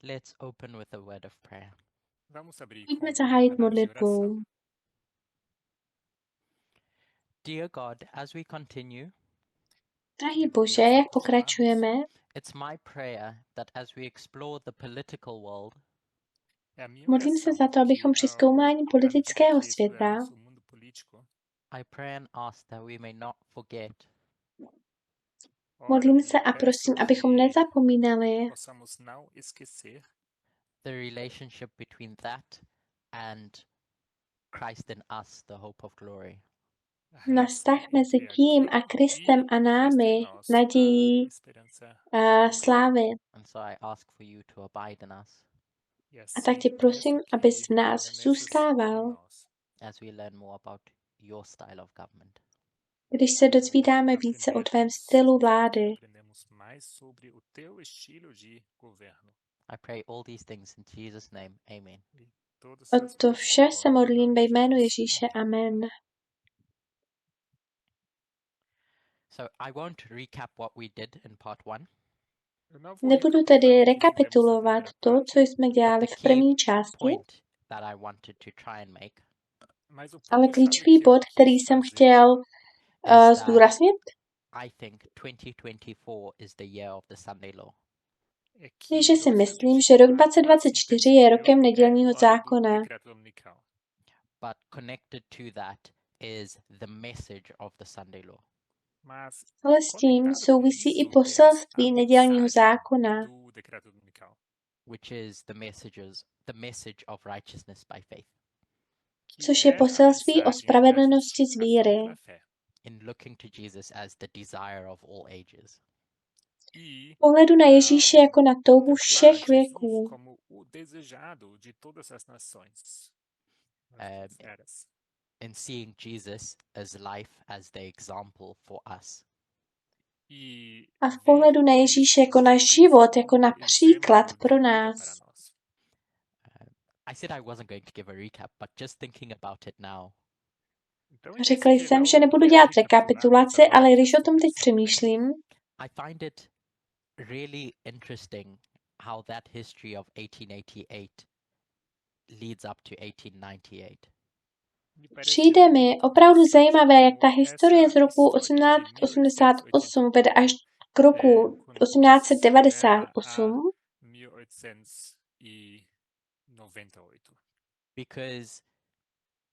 Let's open with a word of prayer. Pojďme zahájit modlitbou. Dear God, as we continue, Drahý Bože, jak pokračujeme, it's my prayer that as we explore the political world, modlím se za to, abychom při zkoumání politického světa I pray and ask that we may not forget modlím se a prosím, abychom nezapomínali the relationship between that and Christ in us, the hope of glory. na vztah mezi tím a Kristem a námi, nadějí a slávy. And so I ask for you to abide in us A tak tě prosím, abys v nás zůstával, as we learn more about your style of government. když se dozvídáme více o tvém stylu vlády. I pray all these things in Jesus' name. Amen. O to vše se modlím ve jménu Ježíše. Amen. So I won't recap what we did in part 1. Nebudu tedy rekapitulovat to, co jsme dělali v první části, Point that I wanted to try and make ale klíčový bod, který jsem chtěl zdůraznit, I think 2024 is the year of the Sunday law. je, že si myslím, že rok 2024 je rokem nedělního zákona, But connected to that is the message of the Sunday law. ale s tím souvisí i poselství nedělního zákona, Which is the message of righteousness by faith. což je poselství o spravedlnosti z víry, In looking to Jesus as the desire of all ages. v pohledu na Ježíše jako na touhu všech věků, In seeing Jesus as life as the example for us. a v pohledu na Ježíše jako na život, jako na příklad pro nás. I said I wasn't going to give a recap, but just thinking about it now, Řekl jsem, že nebudu dělat rekapitulaci, ale když o tom teď přemýšlím, I find it really interesting how that history of 1888 leads up to 1898. přijde mi opravdu zajímavé, jak ta historie z roku 1888 vede až k roku 1898, Because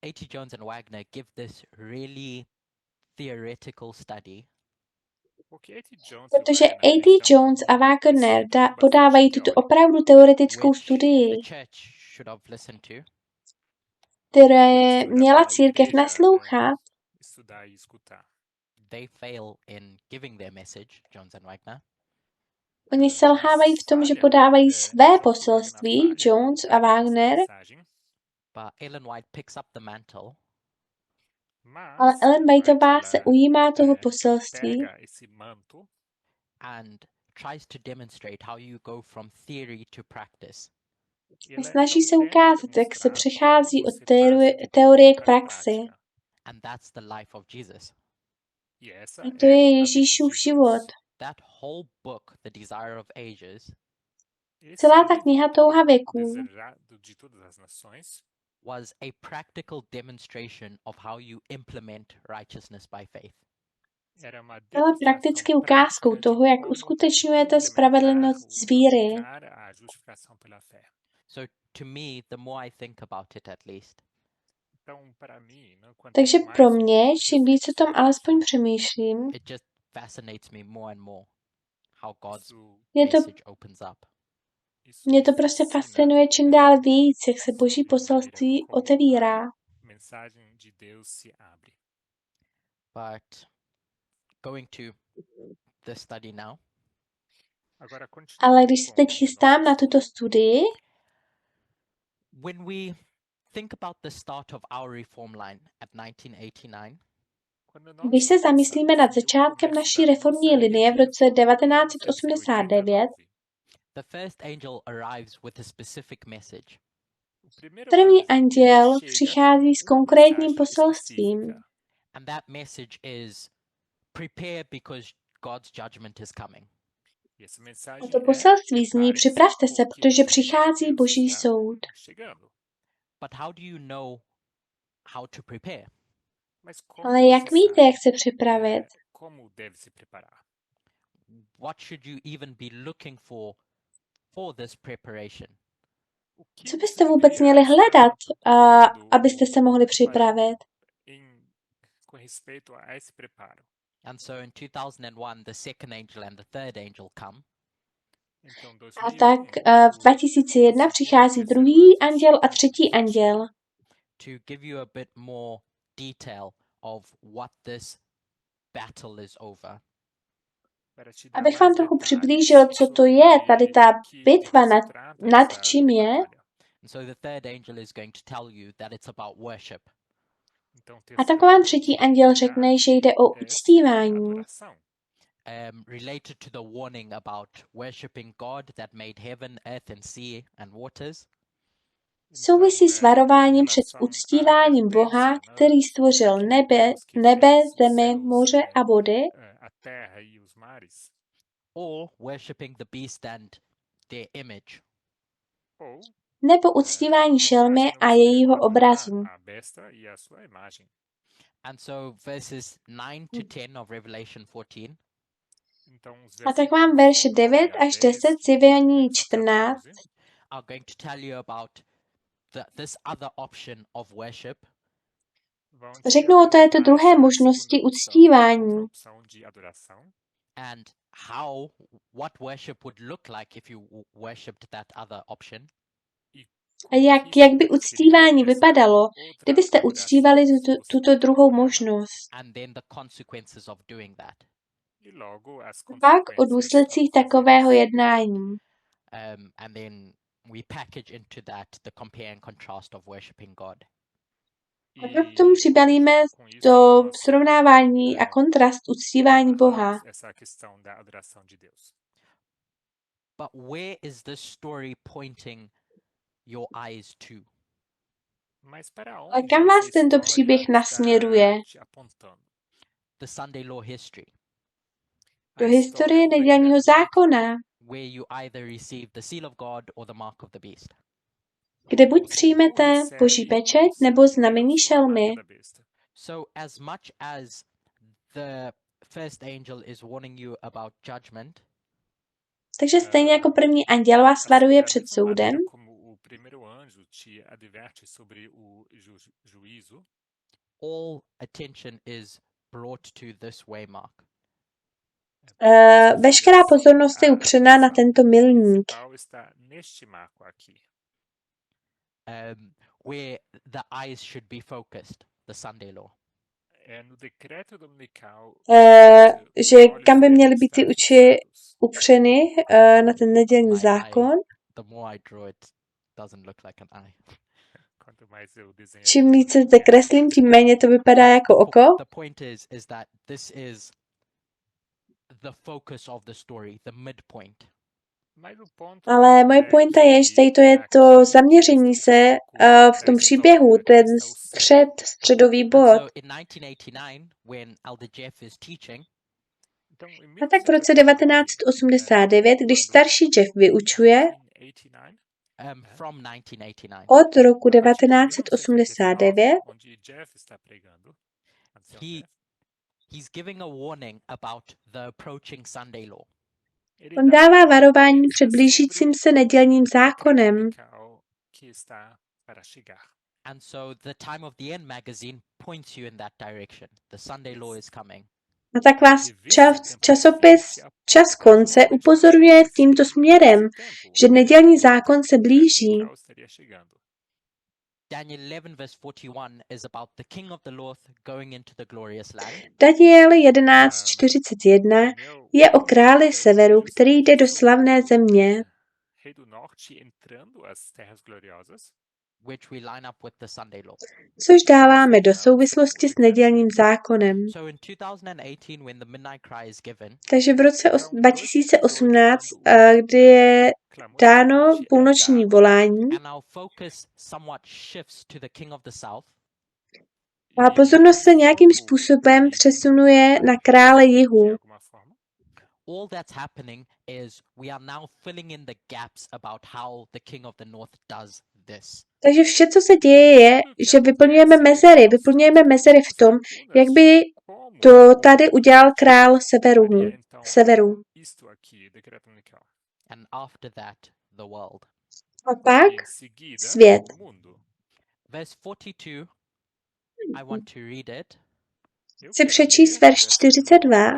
A.T. Jones and Wagner give this really theoretical study protože A.T. Jones a Wagner podávají tuto opravdu teoretickou which studii, the church should have listened to, které měla církev naslouchat. they fail in giving their message, Jones and Wagner, Oni selhávají v tom, že podávají své poselství, Jones a Wagner, but Ellen White picks up the mantle ale Ellen Whiteová se ujímá toho poselství and tries to demonstrate how you go from theory to practice. a snaží se ukázat, jak se přechází od teorie k praxi. And that's the life of Jesus. A to je Ježíšův život. That whole book, The Desire of Ages, Celá ta kniha Touha věků was a practical demonstration of how you implement righteousness by faith. byla prakticky ukázkou toho, jak uskutečňujete spravedlnost z víry. So to me, the more I think about it at least, Takže pro mě, čím víc o tom alespoň přemýšlím, it just fascinates me more and more how God's Je to- message opens up. mě to prostě fascinuje čím dál víc, jak se Boží poselství otevírá. But going to the study now, Ale když se teď chystám na tuto studii, when we think about the start of our reform line at 1989, když se zamyslíme nad začátkem naší reformní linie v roce 1989, the first angel arrives with a specific message. první anděl přichází s konkrétním poselstvím. And that message is prepare because God's judgment is coming. A to poselství zní: připravte se, protože přichází Boží soud. But how do you know how to prepare? Ale jak víte, jak se připravit? What should you even be looking for this preparation? Co byste vůbec měli hledat, abyste se mohli připravit? And so in 2001, the second angel and the third angel come. A tak v 2001 přichází druhý anděl a třetí anděl, to give you a bit more detail of what this battle is over. abych vám trochu přiblížil, co to je, tady ta bitva nad čím je. And so the third angel is going to tell you that it's about worship. A tak vám třetí anděl řekne, že jde o uctívání. Related to the warning about worshiping God that made heaven, earth and sea and waters. Souvisí s varováním před uctíváním Boha, který stvořil nebe, zemi, moře a vody, or worshiping the beast and their image. nebo uctívání šelmy a jejího obrazu. And so verses 9 to 10 of Revelation 14 A tak vám verše 9 až 10 Zjevení 14 are going to tell you about this other option of worship. řeknou o této druhé možnosti uctívání And what worship would look like if you worshipped that other option. a jak by uctívání vypadalo, kdybyste uctívali tuto druhou možnost. And then the consequences of doing that. Pak o důsledcích takového jednání. And then we package into that the compare and contrast of worshiping God. A pak k tomu přibalíme to srovnávání a kontrast uctívání Boha. But where is this story pointing your eyes to? Ale kam vás tento příběh nasměruje? The Sunday law history, Do historie nedělního zákona, where you either receive the seal of God or the mark of the beast. kde buď přijmete Boží pečeť nebo znamení šelmy. So as much as the first angel is warning you about judgment, Takže stejně jako první anděl vás varuje před soudem, all attention is brought to this waymark. veškerá pozornost je upřená na tento milník, Where the eyes should be focused, the Sunday law. že kam by měly být ty oči upřeny na ten nedělní zákon. The more I draw it, doesn't look like an eye. Čím více zde kreslím, tím méně to vypadá jako oko. The point is that this is the focus of the story, the midpoint. Ale moje pointa je, že tady to je to zaměření se v tom příběhu, ten středový bod. So in 1989, when Elder Jeff is teaching, A tak v roce 1989, když starší Jeff vyučuje, from 1989, od roku 1989, he's giving a warning about the approaching Sunday law. on dává varování před blížícím se nedělním zákonem. And so the Time of the End magazine points you in that direction. The Sunday law is coming. A tak vás časopis Čas konce upozorňuje tímto směrem, že nedělní zákon se blíží. Daniel 11 verse 41 is about the king of the north going into the glorious land. Daniel 11:41 je o králi severu, který jde do slavné země, Which we line up with the Sunday law. což dáváme do souvislosti s nedělním zákonem. So in 2018 when the midnight cry is given, Takže v roce 2018, kdy je dáno půlnoční volání, and our focus somewhat shifts to the king of the south, a pozornost se nějakým způsobem přesunuje na krále jihu. all that's happening is we are now filling in the gaps about how the King of the North does this. Takže vše, co se děje, je, že vyplňujeme mezery v tom, jak by to tady udělal král severu. And after that, the world. A pak svět. Verse 42, I want to read it. Chci přečíst verš 42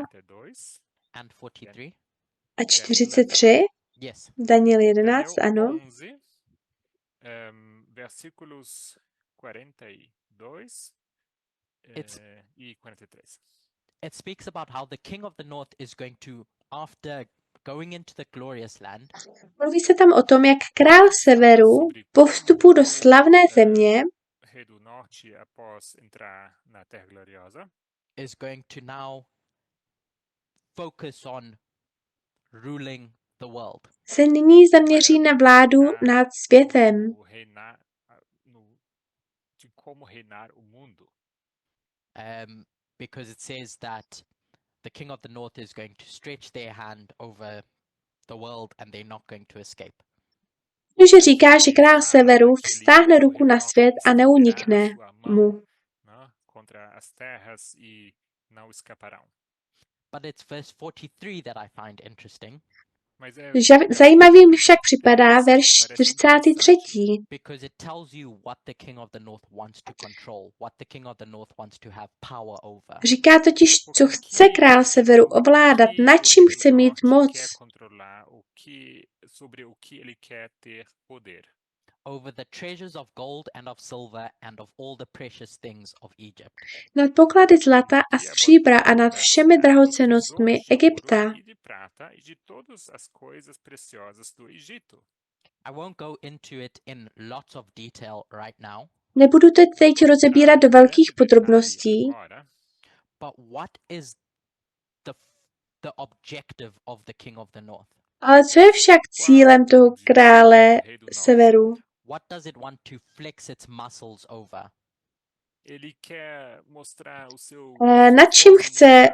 And 43. a 43, Yes. Daniel 11, ano. Versículos 42 y 43. It speaks about how the King of the North is going to, after going into the glorious land, Mluví se tam o tom, jak král severu po vstupu do slavné země Rei do norte, após entrar na Terra Gloriosa, is going to now focus on ruling the world. se nyní zaměří na vládu nad světem. De como reinar o mundo. Because it says that the King of the North is going to stretch their hand over the world and they're not going to escape. Protože říká, že král severu vztáhne ruku na svět a neunikne mu. Contra as terras e não escaparão. But it's verse 43 that I find interesting. Zajímavý mi však připadá verš 43. Because it tells you what the King of the North wants to control, what the King of the North wants to have power over. Říká totiž, co chce král severu ovládat, nad čím chce mít moc. Sobre o que ele quer ter poder. Over the treasures of gold and of silver and of all the precious things of Egypt. Nad poklady zlata a stříbra a nad všemi drahocennostmi Egypta. I won't go into it in lots of detail right now. Nebudu to teď rozebírat do velkých podrobností. But what is the objective of the King of the North? Ale co je však cílem toho krále severu? What does it want to flex its muscles over? Nad čím chce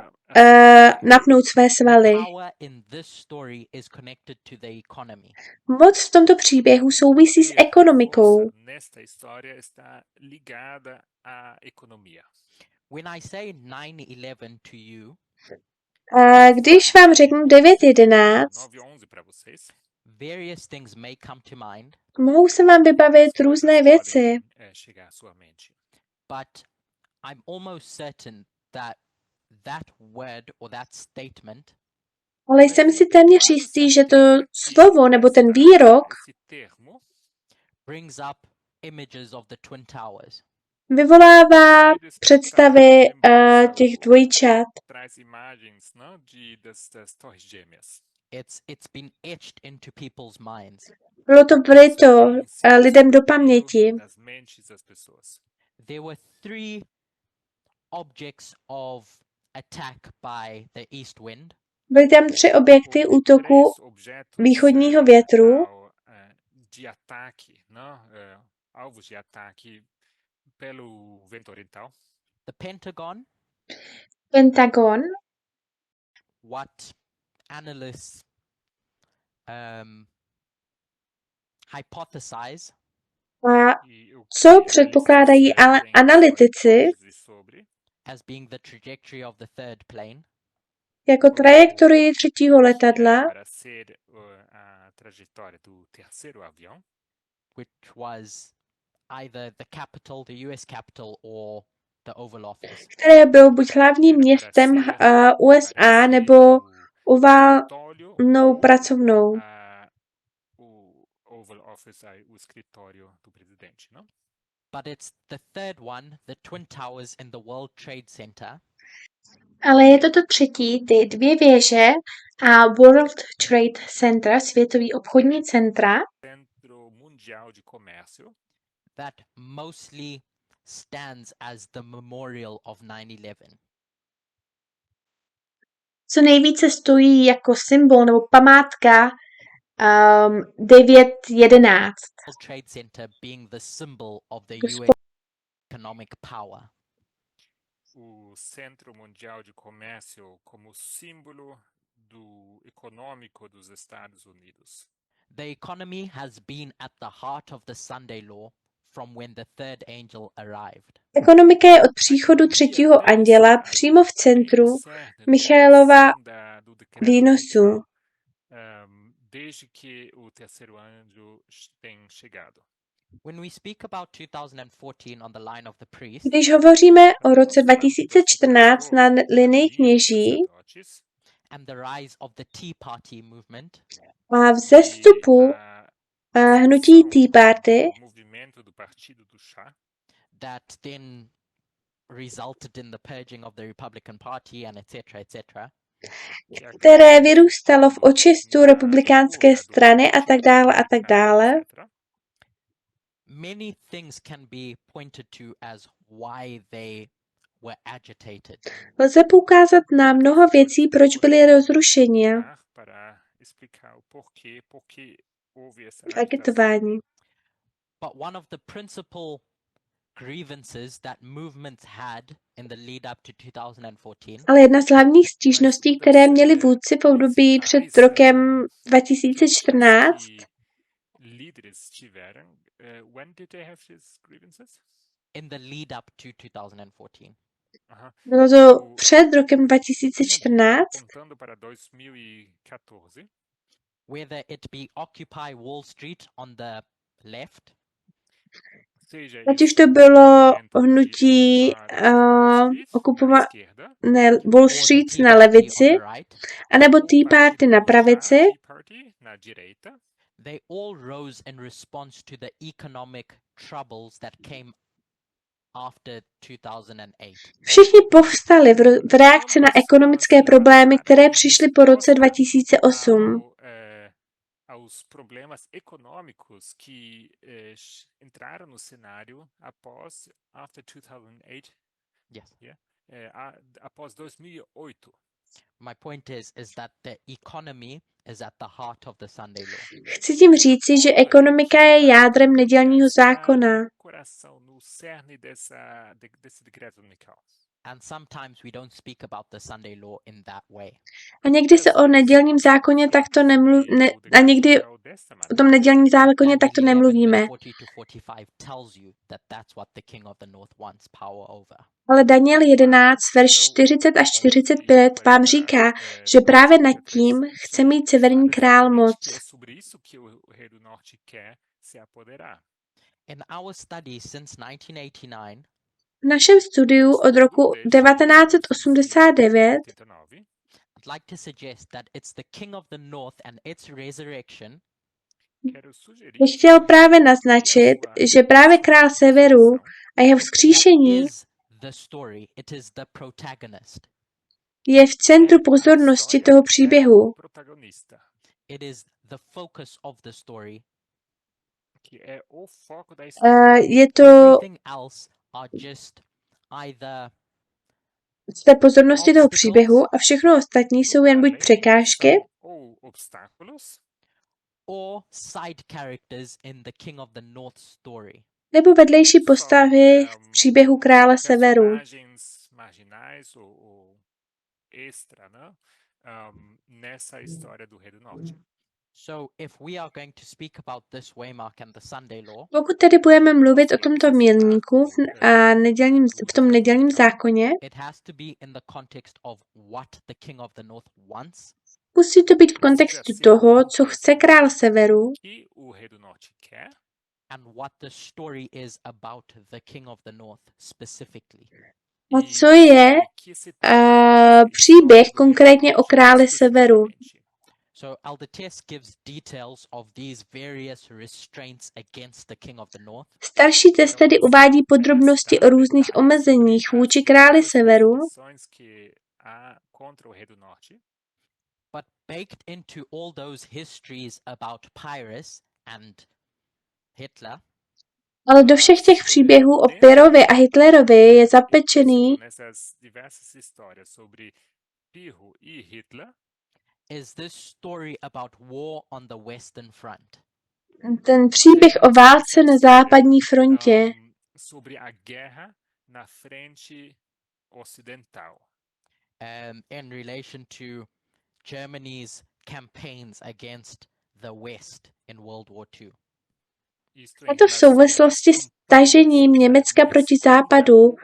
napnout své svaly? Power in this story is connected to the economy. Moc v tomto příběhu souvisí s ekonomikou. When I say 9/11 to you, když vám řeknu 9:11, various things may come to mind. Mohou se vám vybavit různé věci. But I'm almost certain that that word or that statement Ale jsem si téměř jistý, že to slovo nebo ten výrok brings up images of the Twin Towers. Vyvolává představy těch dvojčat. It's been etched into people's minds. Bylo to vryto lidem do paměti. There were 3 objects of attack by the east wind. Byly tam 3 objekty útoku východního větru. The Pentagon. What analysts hypothesize. A co předpokládají analytici as being the trajectory of the third plane, jako trajektorii třetího letadla, which was either the capital, the US capital, or the Oval Office. Které bylo buď hlavním městem USA nebo oválnou pracovnou. But it's the third one, the Twin Towers in the World Trade Center. Ale je to třetí, ty 2 věže a World Trade Center, světový obchodní centra, that mostly stands as the memorial of 9/11. Co nejvíce stojí jako symbol nebo památka 9/11. World Trade Center being the symbol of the US economic power. O Centro Mundial de Comércio como símbolo do econômico dos Estados Unidos. The economy has been at the heart of the Sunday law from when the third angel arrived. Ekonomika je od příchodu třetího anděla přímo v centru Michaelova výnosu. Desde que o terceiro anjo tem chegado. When we speak about 2014 on the line of the priest, Když hovoříme o roce 2014 na linii kněží and the rise of the Tea Party movement, a vzestupu hnutí Tea Party, movimento do Partido do Chá, that then resulted in the purging of the Republican Party and etc. které vyrůstalo v očistu republikánské strany a tak dále, many things can be pointed to as why they were agitated. lze poukázat na mnoho věcí, proč byly rozrušeni para explicar o porquê houve essa agitování. But one of the principal grievances that movements had in the lead up to 2014 Ale jedna z hlavních stížností, které měli vůdci v období před rokem 2014, líderes tiveram. When did they have these grievances? in the lead up to 2014. bylo to před rokem 2014, Contando para 2014, whether it be Occupy Wall Street on the left, ať už to bylo hnutí okupovat Wall Street na levici, anebo Tea Party na pravici, they all rose in response to the economic troubles that came after 2008. všichni povstali v reakci na ekonomické problémy, které přišly po roce 2008. Aos problemas econômicos que entraram no cenário after 2008. Yes. Yeah, após 2008. My point is that the economy is at the heart of the Sunday law. Chci tím říci, že ekonomika je jádrem nedělního zákona. No cerne desse decreto dominical. And sometimes we don't speak about the Sunday law in that way. A někdy se o nedělním zákoně takto někdy o tom nedělním zákoně takto nemluvíme. Ale Daniel 11, verš 40 až 45 vám říká, že právě nad tím chce mít severní král moc. In our study since 1989, V našem studiu od roku 1989 I'd like to suggest that it's the King of the North and its resurrection bych chtěl právě naznačit, že právě král severu a jeho vzkříšení is the story. It is the protagonist. je v centru pozornosti toho příběhu. It is the focus of the story. Je to Everything else are just either z té pozornosti toho příběhu a všechno ostatní jsou jen buď překážky, or side characters in the King of the North story. nebo vedlejší postavy v příběhu krále severu. Marginais ou extra, né? Nessa história do Rei do Norte. So if we are going to speak about this waymark and the Sunday law, Pokud tedy budeme mluvit o tomto milníku v tom nedělním zákoně, it has to be in the context of what the King of the North wants musí to být v kontextu toho, co chce král severu Que o Rei do Norte quer and what the story is about the King of the North specifically. a co je příběh konkrétně o králi severu. So Aldetes gives details of these various restraints against the King of the North. Starší test tedy uvádí podrobnosti o různých omezeních vůči králi severu, But baked into all those histories about Pyrrhus and Hitler ale do všech těch příběhů o Pyrrhovi a Hitlerovi je zapečený nessas diversas histórias sobre Pirro e Hitler is this story about war on the Western Front. ten příběh o válce na západní frontě, sobre a guerra na frente ocidental. In relation to Germany's campaigns against the West in World War II. Je to v souvislosti s tažením Německa proti západu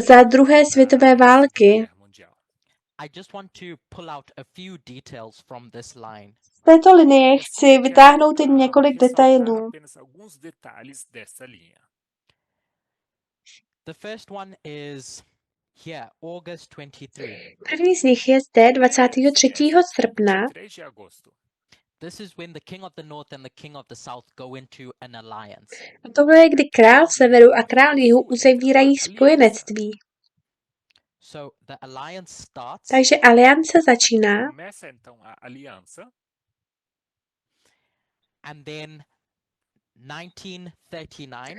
za druhé světové války. I just want to pull out a few details from this line. Z této linie chci vytáhnout jen několik detailů. The first one is here, August 23. První z nich je zde 23. srpna. This is when the king of the north and the king of the south go into an alliance. A tohle je, kdy král severu a král jihu uzavírají spojenectví. So the alliance starts. Takže aliance začíná. And then 1939.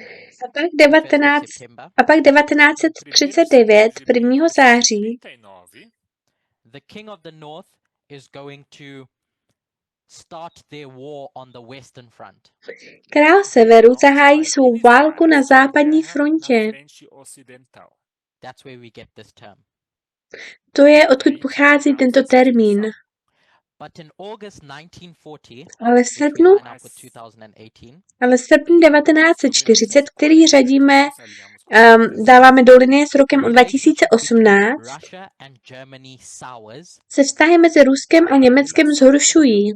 A pak 1939, 1. září, The king of the north is going to start their war on the western front. král severu zahájí svou válku na západní frontě. That's where we get this term. To je, odkud pochází tento termín. But in August 1940, Ale v srpnu, line up with 2018, 1940, který řadíme, dáváme do linie s rokem 2018, Russia and Germany sours, se vztahy mezi Ruskem a Německem zhoršují.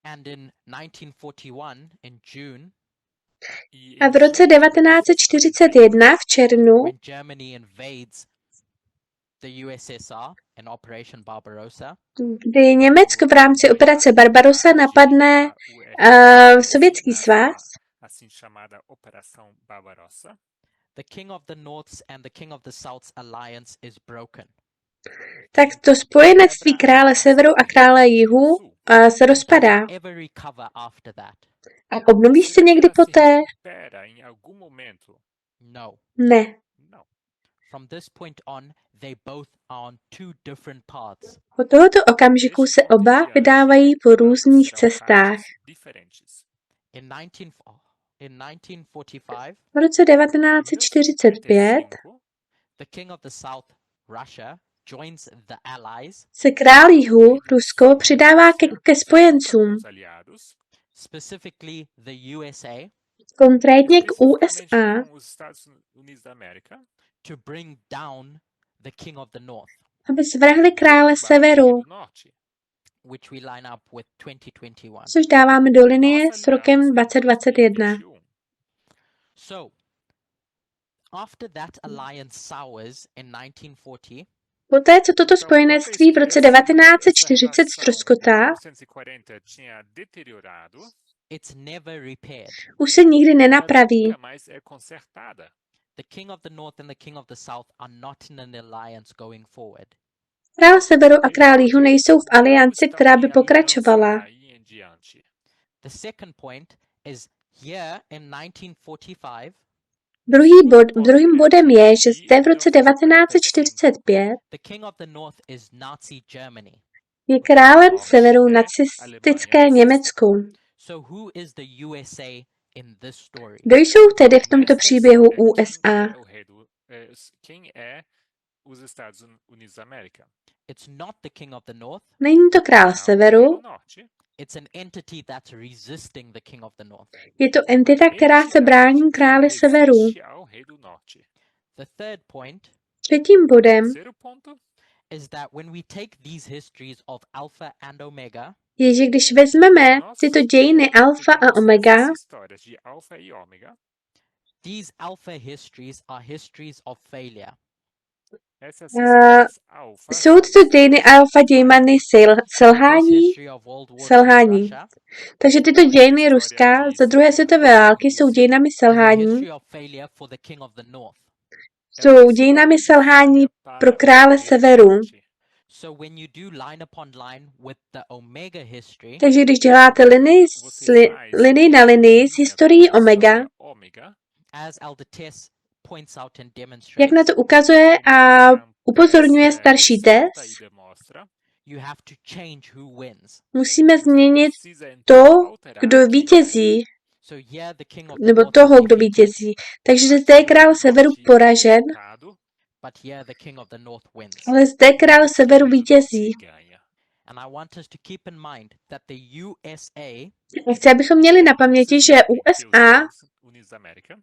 and in 1941, in June, A v roce 1941 v červnu, when Germany invades the USSR in Operation Barbarossa, kdy Německo v rámci operace Barbarossa napadne Sovětský svaz, the king of the North's and the king of the South's alliance is broken. tak to spojenectví krále severu a krále jihu se rozpadá. Ever recover after that? A obnoví se někdy poté? No. Ne. From this point on, they both are on two different paths. Od tohoto okamžiku se oba vydávají po různých cestách. In 1945, V roce 1945 the king of the South, Russia, joins the Allies, se král jihu, Rusko, přidává ke spojencům, specifically the USA, konkrétně k USA, to bring down the king of the North, aby svrhli krále severu, which we line up with 2021. což dáváme do linie s rokem 2021. So, after that alliance sours in 1940, Poté, co toto spojenectví v roce 1940 ztroskotá, it's never repaired. už se nikdy nenapraví. The king of the North and the king of the South are not in an alliance going forward. Král severu a král jihu nejsou v alianci, která by pokračovala. The second point is here in 1945, Druhým bodem je, že zde v roce 1945 the king of the North is Nazi Germany. je králem severu nacistické Německo. So who is the USA in this story? Kdo jsou tedy v tomto příběhu USA? It's not the king of the North. Není to král severu, It's an entity that's resisting the king of the North. je to entita, která se brání králi severu. The third point Třetím bodem is that when we take these histories of Alpha and Omega, je, že když vezmeme tyto dějiny alfa a omega, these alpha histories are histories of failure. jsou tyto dějiny alfa dějiny selhání. History of World War II Selhání. Russia Takže tyto dějiny Ruska za druhé světové války jsou dějinami is a selhání. history of failure for the king of the North. Jsou dějinami selhání pro krále severu. So when you do line upon line with the Omega history, Takže když děláte linii na linii s historií omega, as Elder Tess points out and jak demonstrates, na to ukazuje a upozorňuje starší Tess, you have to change who wins. musíme změnit to, kdo vítězí. So here the king of the nebo north toho, is kdo defeated, vítězí. Takže zde Aqui je o rei král do severu norte é poražen, derrotado, but here the king of the north wins. ale zde král o severu rei do norte vítězí. ganha. And I want us to keep in mind that the USA A chci, abychom měli na paměti, že Precisamente que os USA Estados Unidos da América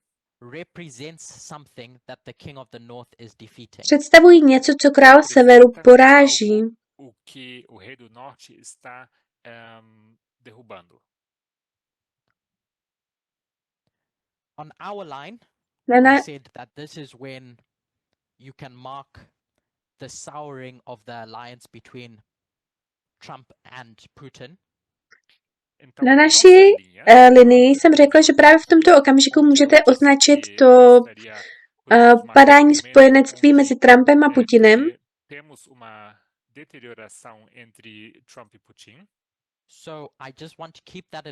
represents something that the king of the north is defeating. představují něco, co král severu representa poráží. algo o que o rei do norte está derrubando. On our line, Na, I na, said that this is when you can mark the souring of the alliance between Trump and Putin. Então, na na naší nossa linha, linii jsem řekla, že právě v tomto okamžiku onde můžete eu disse označit que to gostaria, podemos marcar o padání momento spojenectví mezi onde Trumpem a Putinem. temos uma deterioração entre Trump e Putin. So I just want to keep that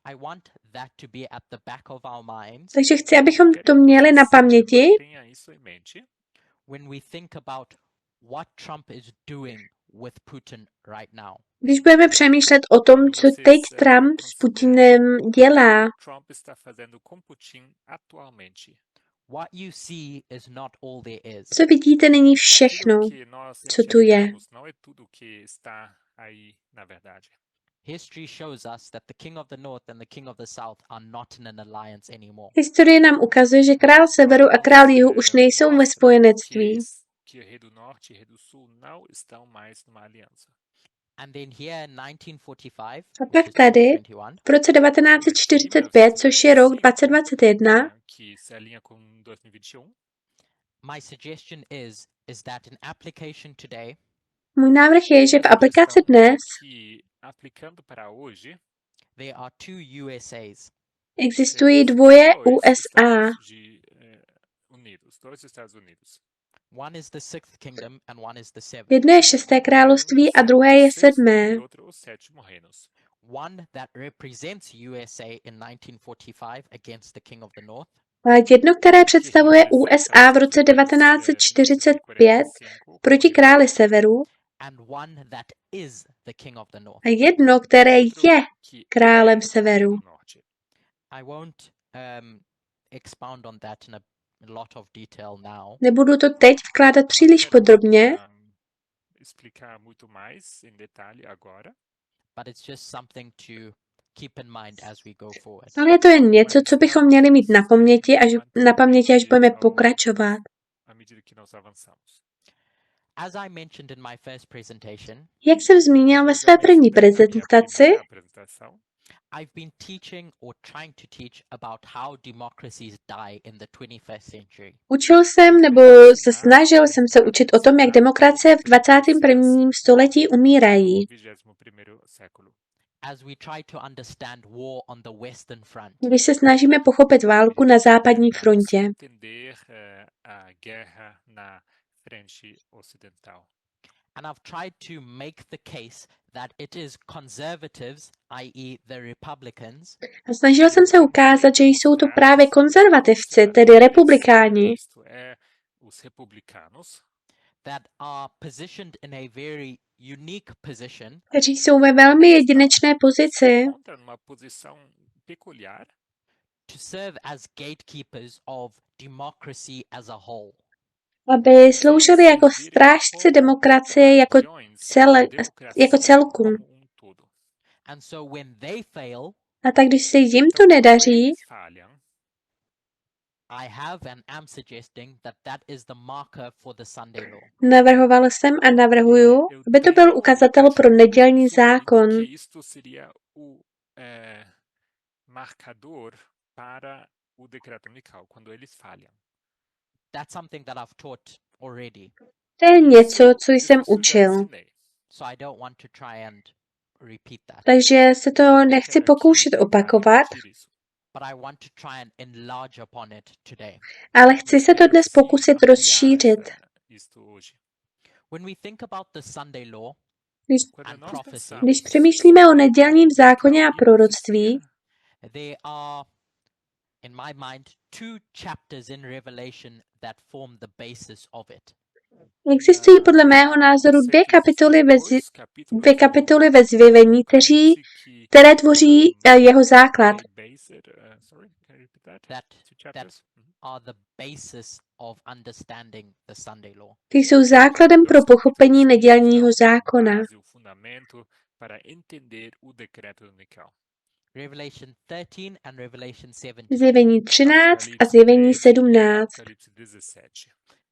I want that to be at the back of our minds Takže chci, abychom Quero to que měli você na sempre paměti, mantenha isso em mente when we think about what Trump is doing with Putin right now. když budeme přemýšlet o tom, quando co teď vocês Trump s considerem Putinem dělá. o que Trump está fazendo com Putin atualmente. What you see is not all there is. Co vidíte, není všechno, Aquilo que nós co tu je. enxergamos não é tudo que está aí na verdade. History shows us that the king of the north and the king of the south are not in an alliance anymore. Historie nám ukazuje, že král severu a král jihu už nejsou ve mostra spojenectví. que rei do norte e rei do sul não estão mais numa aliança. And then here in 1945, A which pak is tady, 2021, v roce 1945, což je rok 2021, que se alinha com 2021, my suggestion is that in application today, můj návrh je, že v minha aplikaci sugestão é dnes que aplicando para hoje there are two USAs. existují temos dvoje dois USA. dois Estados Unidos. One is the sixth kingdom and one is the seventh. Jedno je šesté království a druhé je sedmé. E outro o sétimo reinos. One that represents USA in 1945 against the king of the north, A jedno, které představuje USA v roce 1945 proti králi severu, and one that is the king of the north. a jedno, které je králem severu. I won't expound on that in a lot of detail now, Nebudu to teď vkládat příliš podrobně, explicar muito mais em detalhe agora. but it's just something to keep in mind as we go forward. ale je to jen něco, co bychom měli mít na paměti, až budeme pokračovat. À medida que nós avançamos. As I mentioned in my first presentation, Jak jsem zmínil ve své první prezentaci, I've been teaching or trying to teach about how democracies die in the 21st century. učil jsem nebo snažil jsem se učit o tom, jak demokracie v 21. století umírají. As we try to understand war on the Western Front, Když se snažíme pochopit válku na západní frontě. Entender a guerra na frente ocidental. and I've tried to make the case that it is conservatives, i.e. the Republicans, A snažil jsem se ukázat, že jsou to právě konzervativci, tedy republikáni, Isto é os republicanos that are positioned in a very unique position kteří jsou ve velmi jedinečné pozici, encontram numa posição peculiar to serve as gatekeepers of democracy as a whole. aby sloužili jako strážci demokracie jako celku. And so when they fail, A tak když se jim to nedaří, I have and am suggesting that that is the marker for the Sunday law. navrhoval jsem a navrhuju, aby to byl ukazatel pro nedělní zákon. que isto seria o marcador para o decreto unical, quando eles falham. That's something that I've taught already, To je něco, co jsem Isso já učil. ensinei. so I don't want to try and repeat that. Takže se to nechci pokoušet opakovat, Repetir isso. But I want to try and enlarge upon it today. ale chci se to Quero dnes sim pokusit ampliar rozšířit. isto hoje. When we think about the Sunday law Když, Quando and nós prophecy, pensamos když přemýšlíme o nedělním zákoně a proroctví, there are, in my mind, two chapters in Revelation that form the basis of it. existují podle mého názoru dvě kapitoly ve zjevení, které tvoří jeho základ. that are the basis of understanding the Sunday law. Ty jsou základem pro pochopení nedělního zákona. Para entender o decreto dominical. Revelation 13 and Revelation 17. Zjevení 13 a zjevení 17.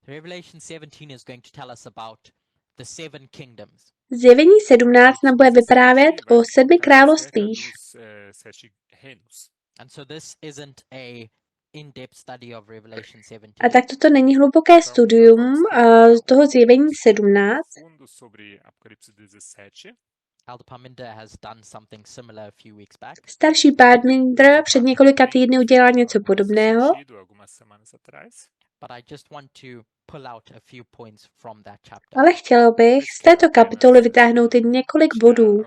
Revelation 17 is going to tell us about the 7 kingdoms. Zjevení 17 nám bude vyprávět o 7 královstvích. And so this isn't a in-depth study of Revelation 17. A tak toto není hluboké studium z toho zjevení 17. Elder Parminder has done something similar a few weeks back. Starší Parminder před několika týdny udělal něco podobného. But I just want to pull out a few points from that chapter. Ale chtěl bych z této kapitoly vytáhnout jen několik bodů.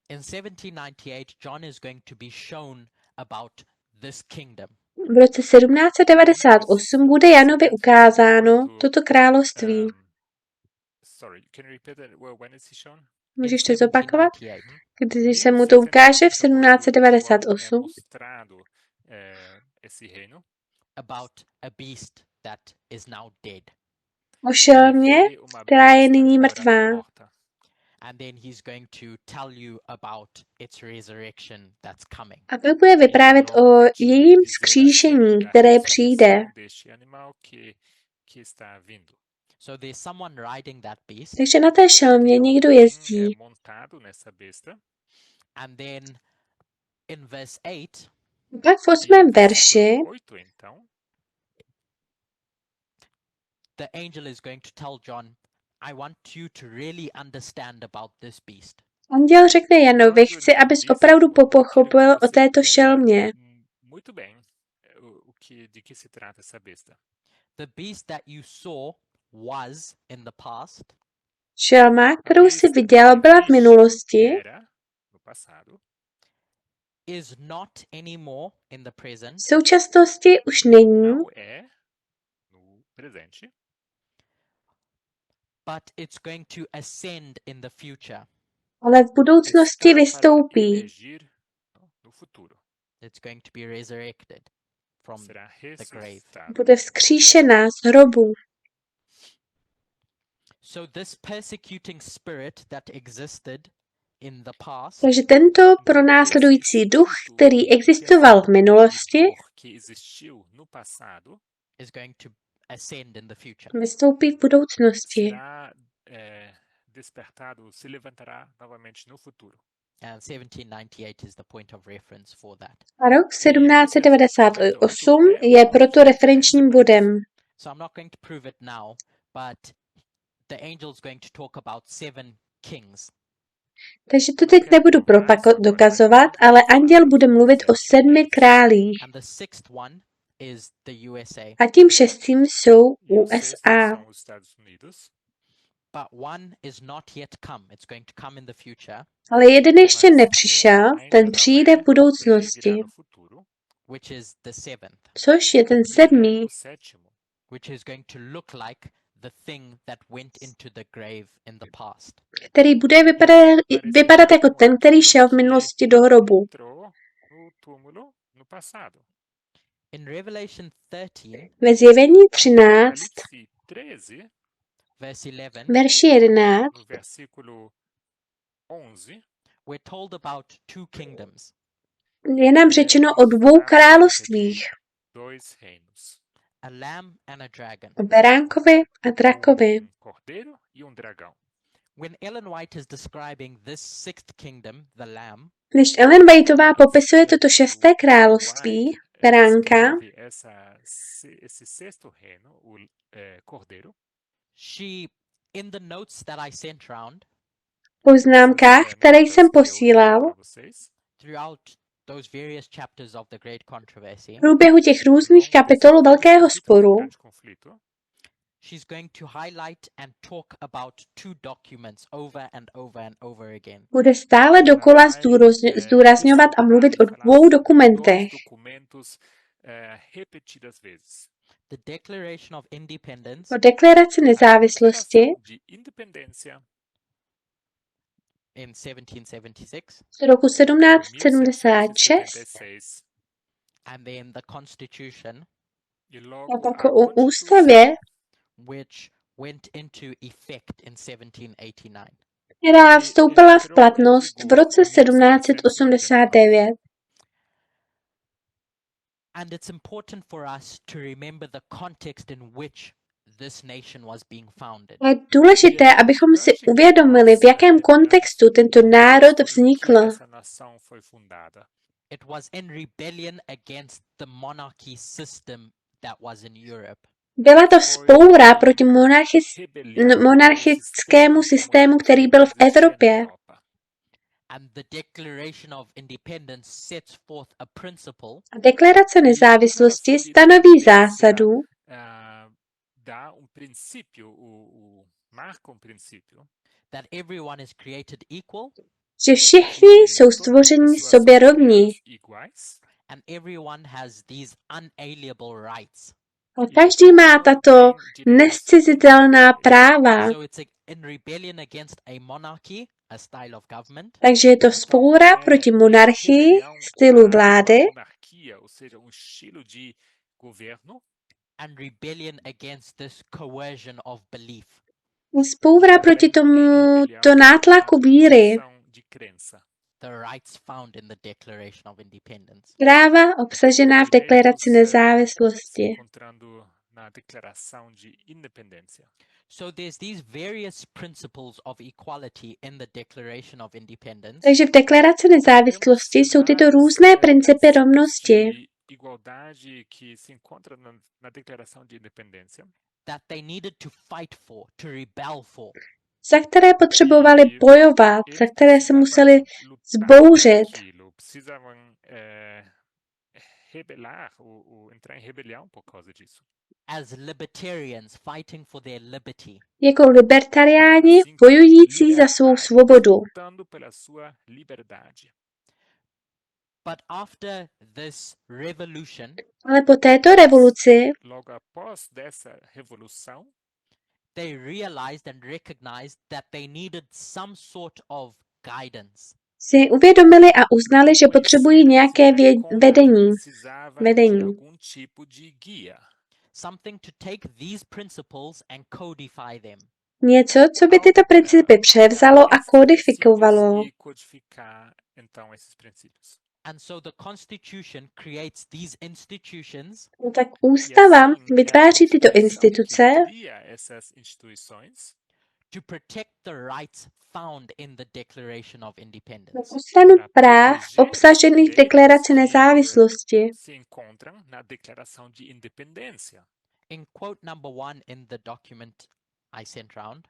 In 1798, John is going to be shown about this kingdom. V roce 1798 bude Janovi ukázáno toto království. Můžeš to zopakovat? Když se mu to ukáže v 1798. About a beast that is now dead. O šelmě, která je nyní mrtvá. And then he's going to tell you about its resurrection that's coming. A pak bude vyprávět o jejím vzkříšení, které přijde. So there's someone riding that beast. Takže na té šelmě někdo jezdí. And then in verse 8, Pak v 8. verši the angel is going to tell John, I want you to really understand about this beast. anděl řekne Janovi, chci, abys opravdu pochopil o této šelmě. The beast that you saw was in the past. Šelma, kterou jsi viděl, byla v minulosti, Is not anymore in the present. v současnosti už není, But it's going to ascend in the future. ale v budoucnosti vystoupí. It's going to be resurrected from the grave. Bude vzkříšená z hrobu. So this persecuting spirit that existed in the past Takže tento pronásledující duch, který existoval v minulosti, is going to ascend in the future. vystoupí v budoucnosti. And 1798 is the point of reference for that. A rok 1798 je proto referenčním bodem. So I'm not going to prove it now, but the angel is going to talk about 7 kings. Takže to teď nebudu dokazovat, ale anděl bude mluvit o 7 králích. And the 6th one is the USA. A tím 6. jsou USA. But one is not yet come. It's going to come in the future, Ale jeden ještě nepřišel, ten přijde v budoucnosti, which is the 7th, což je ten 7., which is going to look like the thing that went into the grave in the past. který bude vypadat jako ten, který šel v minulosti do hrobu. In Revelation 13, Ve zjevení 13, verse 11, verši 11, we're told about 2 kingdoms. je nám řečeno o 2 královstvích. A lamb and a dragon. O beránkovi a drakovi. When Ellen White is describing this 6th kingdom, the lamb, Když Ellen Whiteová popisuje toto 6. království, beránka, she, in the notes that I sent round, v poznámkách, které jsem posílal, throughout those various chapters of the great controversy, v průběhu těch různých kapitol velkého sporu, she's going to highlight and talk about 2 documents over and over and over again. bude stále dokola zdůrazňovat a mluvit o 2 dokumentech. The Declaration of Independence O deklaraci nezávislosti in 1776 z roku 1776 and then the Constitution, E A logo tak a o Constituição, ústavě, which went into effect in 1789. která que vstoupila v entrou em platnost v vigor roce em 1789. 1789. And it's important for us to remember the context in which this nation was being founded. Je důležité, abychom si uvědomili, v jakém kontextu tento národ vznikl. Essa nação foi fundada. It was in rebellion against the monarchy system that was in Europe. Byla to vzpoura proti Rebelião monarchickému systému, který byl v que existia na Evropě. Europa. And the Declaration of Independence sets forth a principle A deklarace nezávislosti stanoví zásadu, Dá princípio, marca princípio, that everyone is created equal že všichni jsou stvořeni sobě rovni iguais, and everyone has these unalienable rights. a každý má tato nezcizitelná práva. So it's in rebellion against a monarchy, a style of government, Takže je to vzpoura proti monarchii, stylu vlády, monarquia, ou seja, estilo de governo, and rebellion against this coercion of belief. vzpoura proti tomuto nátlaku víry, de crença. The rights found in the Declaration of Independence. práva obsažená v deklaraci nezávislosti. Encontrando na declaração de independência. So there's these various principles of equality in the Declaration of Independence Takže v deklaraci nezávislosti jsou tyto různé principy rovnosti, Igualdade que se encontra na declaração de independência. that they needed to fight for, to rebel for. za které potřebovali bojovat, za které se museli zbouřit. Precisavam rebelar ou entrar em rebelião por causa disso. As libertarians fighting for their liberty. Jako libertariáni bojující za svou svobodu. Lutando pela sua liberdade. But after this revolution, ale po této revoluci logo após dessa revolução, they realized and recognized that they needed some sort of guidance. Si uvědomili a uznali, že potřebují nějaké vedení. Something to take these principles and codify them. Něco, co by tyto principy převzalo a kodifikovalo. And so the Constitution creates these institutions. Tak ústava vytváří tyto instituce, to protect the rights found in the Declaration of Independence. na ochranu práv obsažených v deklaraci nezávislosti. In quote number 1 in the document I sent round,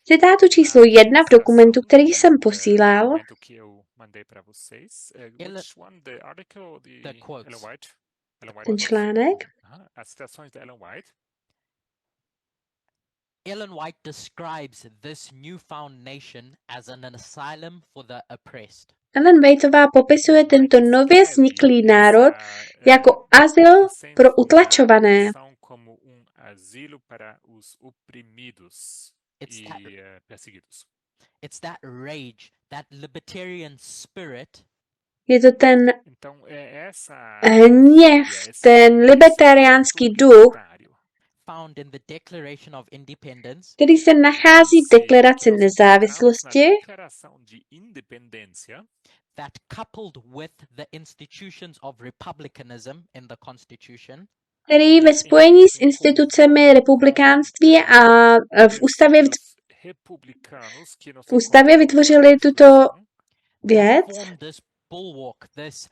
Citátu číslo 1 v dokumentu, který jsem posílal, the quotes, ten článek, Ellen White describes this newfound nation as an asylum for the oppressed. Ellen Whiteová popisuje tento nově vzniklý národ jako azyl pro utlačované. It's that rage, that libertarian spirit. Je to ten hněv, ten libertariánský duch, found in the Declaration of Independence, který se nachází v deklaraci nezávislosti, that coupled with the institutions of republicanism in the Constitution, který ve spojení s institucemi republikánství a v ústavě vytvořili tuto věc, this bulwark, this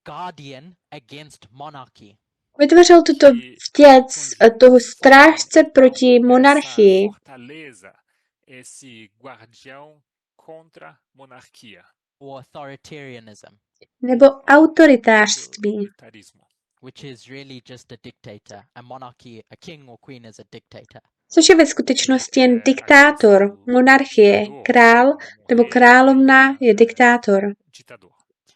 guardian against monarchy. Vytvořil tuto věc, toho strážce proti monarchii. Or authoritarianism. Nebo autoritářství. Which is really just a dictator. A monarchy, a king or queen is a dictator. Což je ve skutečnosti jen diktátor, monarchie, král nebo královna je diktátor.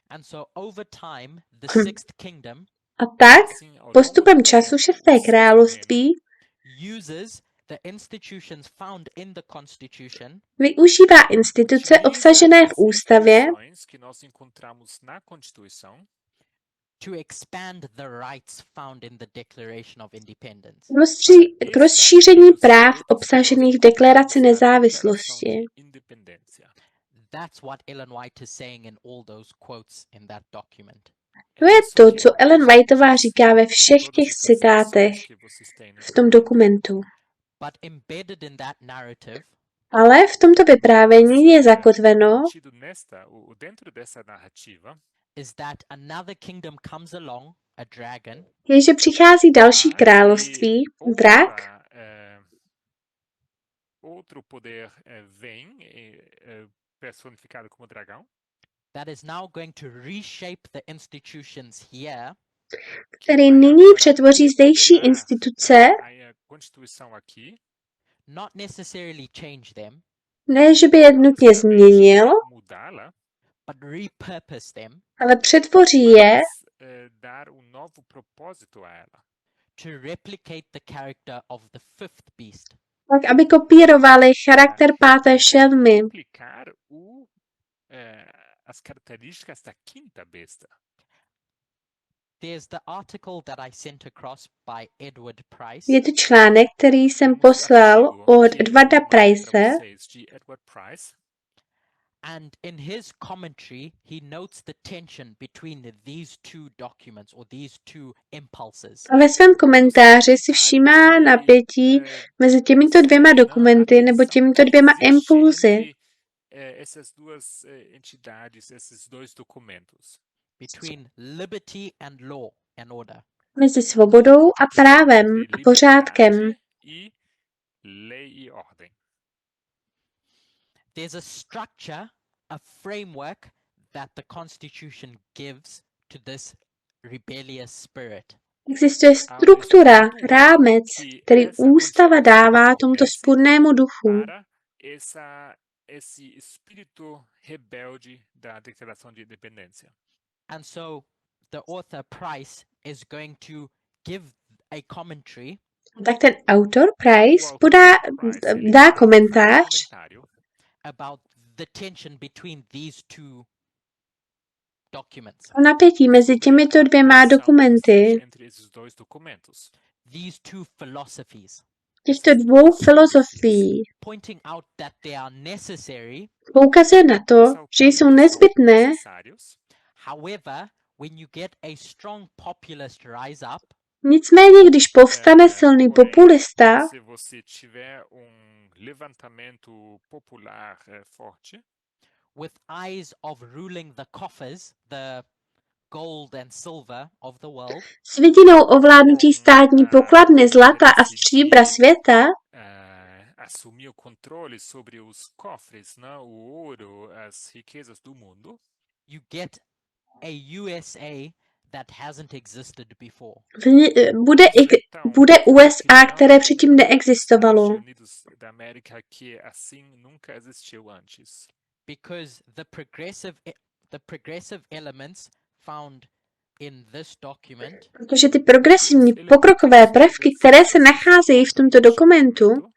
And so over time, the sixth kingdom, a tak postupem času šesté království uses the institutions found in the Constitution využívá instituce obsažené v ústavě to expand the rights found in the Declaration of Independence. K rozšíření práv obsažených v Deklaraci nezávislosti. That's what Ellen White is saying in all those quotes in that document. To je to, co Ellen Whiteová říká ve všech těch citátech v tom dokumentu. But embedded in that narrative, ale v tomto vyprávění je zakotveno, is that another kingdom comes along, a dragon, je, že přichází další království, drak, outro poder vem personificado como dragão, that is now going to reshape the institutions here, který nyní přetvoří zdejší instituce, not necessarily change them, ne, že by je nutně změnil, but repurpose them ale přetvoří je, dar novo propósito a ela. to replicate the character of the fifth beast. tak aby kopírovali charakter páté šelmy. Replicar as características da quinta besta. There's the article that I sent across by Edward Price. Je to článek, který jsem poslal od Edwarda Price. And in his commentary, he notes the tension between these two documents or these two impulses. A ve svém komentáři si všímá napětí mezi těmito dvěma dokumenty nebo těmito dvěma impulzy. Essas duas entidades, esses dois documentos. Between liberty and law and order. Mezi svobodou a právem a pořádkem. Lei e ordem. There's a structure, a framework that the Constitution gives to this rebellious spirit. Existuje struktura, rámec, který ústava dává tomuto vzpurnému duchu. Esse espírito rebelde da Declaração de Independência. And so the author Price is going to give a commentary. Tak ten autor Price dá komentář about the tension between these two documents. O napětí mezi těmito dvěma dokumenty. These two philosophies. Těchto dvou filozofií. Pointing out that they are necessary. Poukazuje na to, že jsou nezbytné. However, when you get a strong populist rise up, nicméně, když povstane silný populista, levantamento popular forte, with eyes of ruling the coffers, the gold and silver of the world, s vidinou ovládnutí státní pokladny zlata a stříbra světa, assumir o controle sobre os cofres, o ouro, as riquezas do mundo, you get a USA that hasn't existed before. Bude USA, které předtím neexistovalo. Because the progressive elements found in this document, protože ty progresivní pokrokové prvky, které se nacházejí v tomto dokumentu,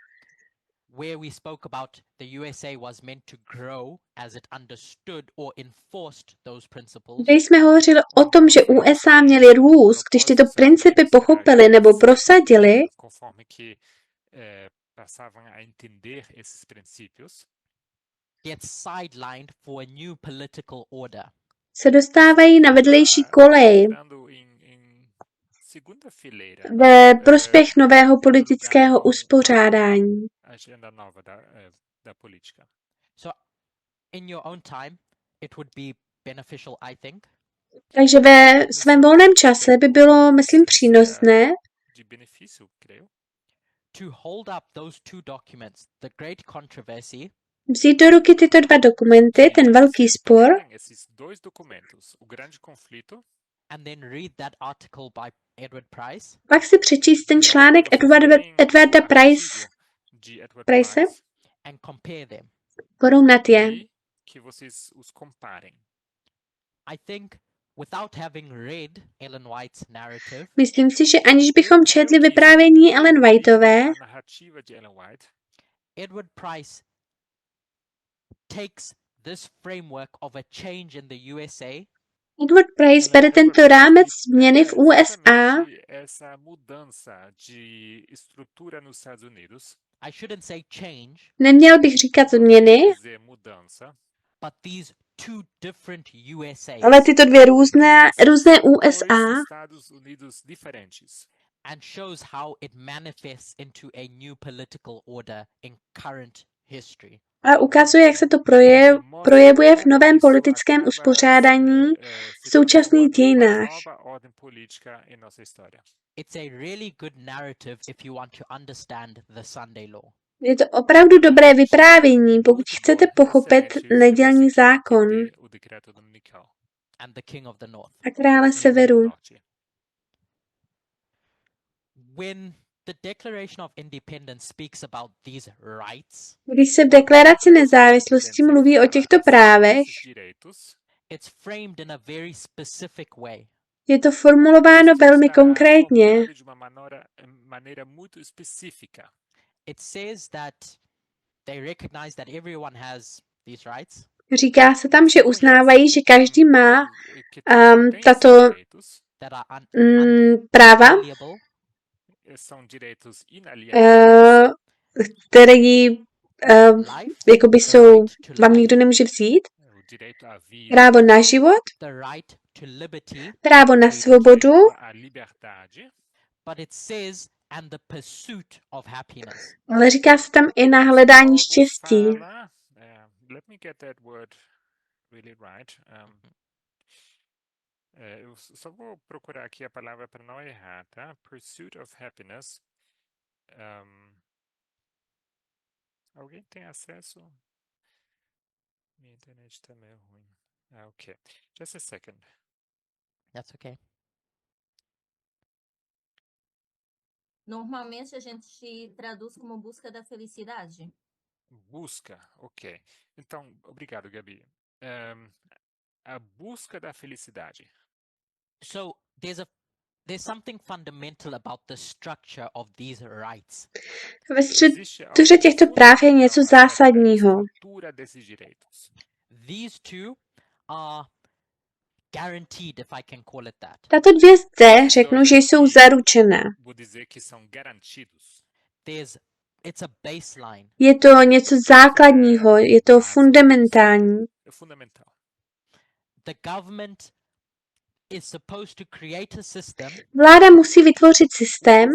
where we spoke about the USA was meant to grow as it understood or enforced those principles. Kde jsme hovořili o tom, že USA měly růst, když tyto principy pochopili nebo prosadili, gets sidelined for a new political order. Se dostávají na vedlejší kolej ve prospěch nového politického uspořádání. So in your own time it would be beneficial, I think. Takže ve svém volném čase by bylo, myslím, přínosné to hold up those two documents, the great controversy, vzít do ruky tyto dva dokumenty, ten velký spor, and then read that article by Edward Price, pak si přečíst ten článek Edwarda Price and compare them. Porovnat je. I think without having read Ellen White's narrative, myslím si, že aniž bychom četli vyprávění Ellen Whiteové, Edward Price takes this framework of a change in the USA Edward Price bere tento rámec změny v USA. Essa mudança de estrutura nos Estados Unidos. I shouldn't say change. Neměl bych říkat změny, but these two different USAs. ale tyto dvě různé USA. Estados Unidos diferentes. And shows how it manifests into a new political order in current history. A ukazuje, jak se to projevuje v novém politickém uspořádání v současných dějinách. It's a really good narrative if you want to understand the Sunday law. Je to opravdu dobré vyprávění, pokud chcete pochopit nedělní zákon and the King of the North. A krále severu. When the Declaration of Independence speaks about these rights, Když se v deklaraci nezávislosti mluví o těchto právech, it's framed in a very specific way. Je to formulováno velmi konkrétně. It says that they recognize that everyone has these rights. Říká se tam, že uznávají, že každý má tato práva, které jakoby jsou, vám nikdo nemůže vzít. Právo na život, právo na svobodu, but it says and the pursuit of happiness. Ale říká se tam i na hledání štěstí. Let me get that word really right. Eu só vou procurar aqui a palavra para não errar, tá? Pursuit of happiness. Alguém tem acesso? Minha internet está meio ruim. Ok. Just a second. That's okay. Normalmente a gente traduz como busca da felicidade. Busca, ok. Então, obrigado, Gabi. A busca da felicidade. So there's something fundamental about the structure of these rights. Ve struktuře těchto práv je něco zásadního. These two are guaranteed, if I can call it that. Tato dvě zde řeknu, že jsou zaručené. It's a baseline. Je to něco základního, je to fundamentální. The government is supposed to create a system. Vláda musí vytvořit systém,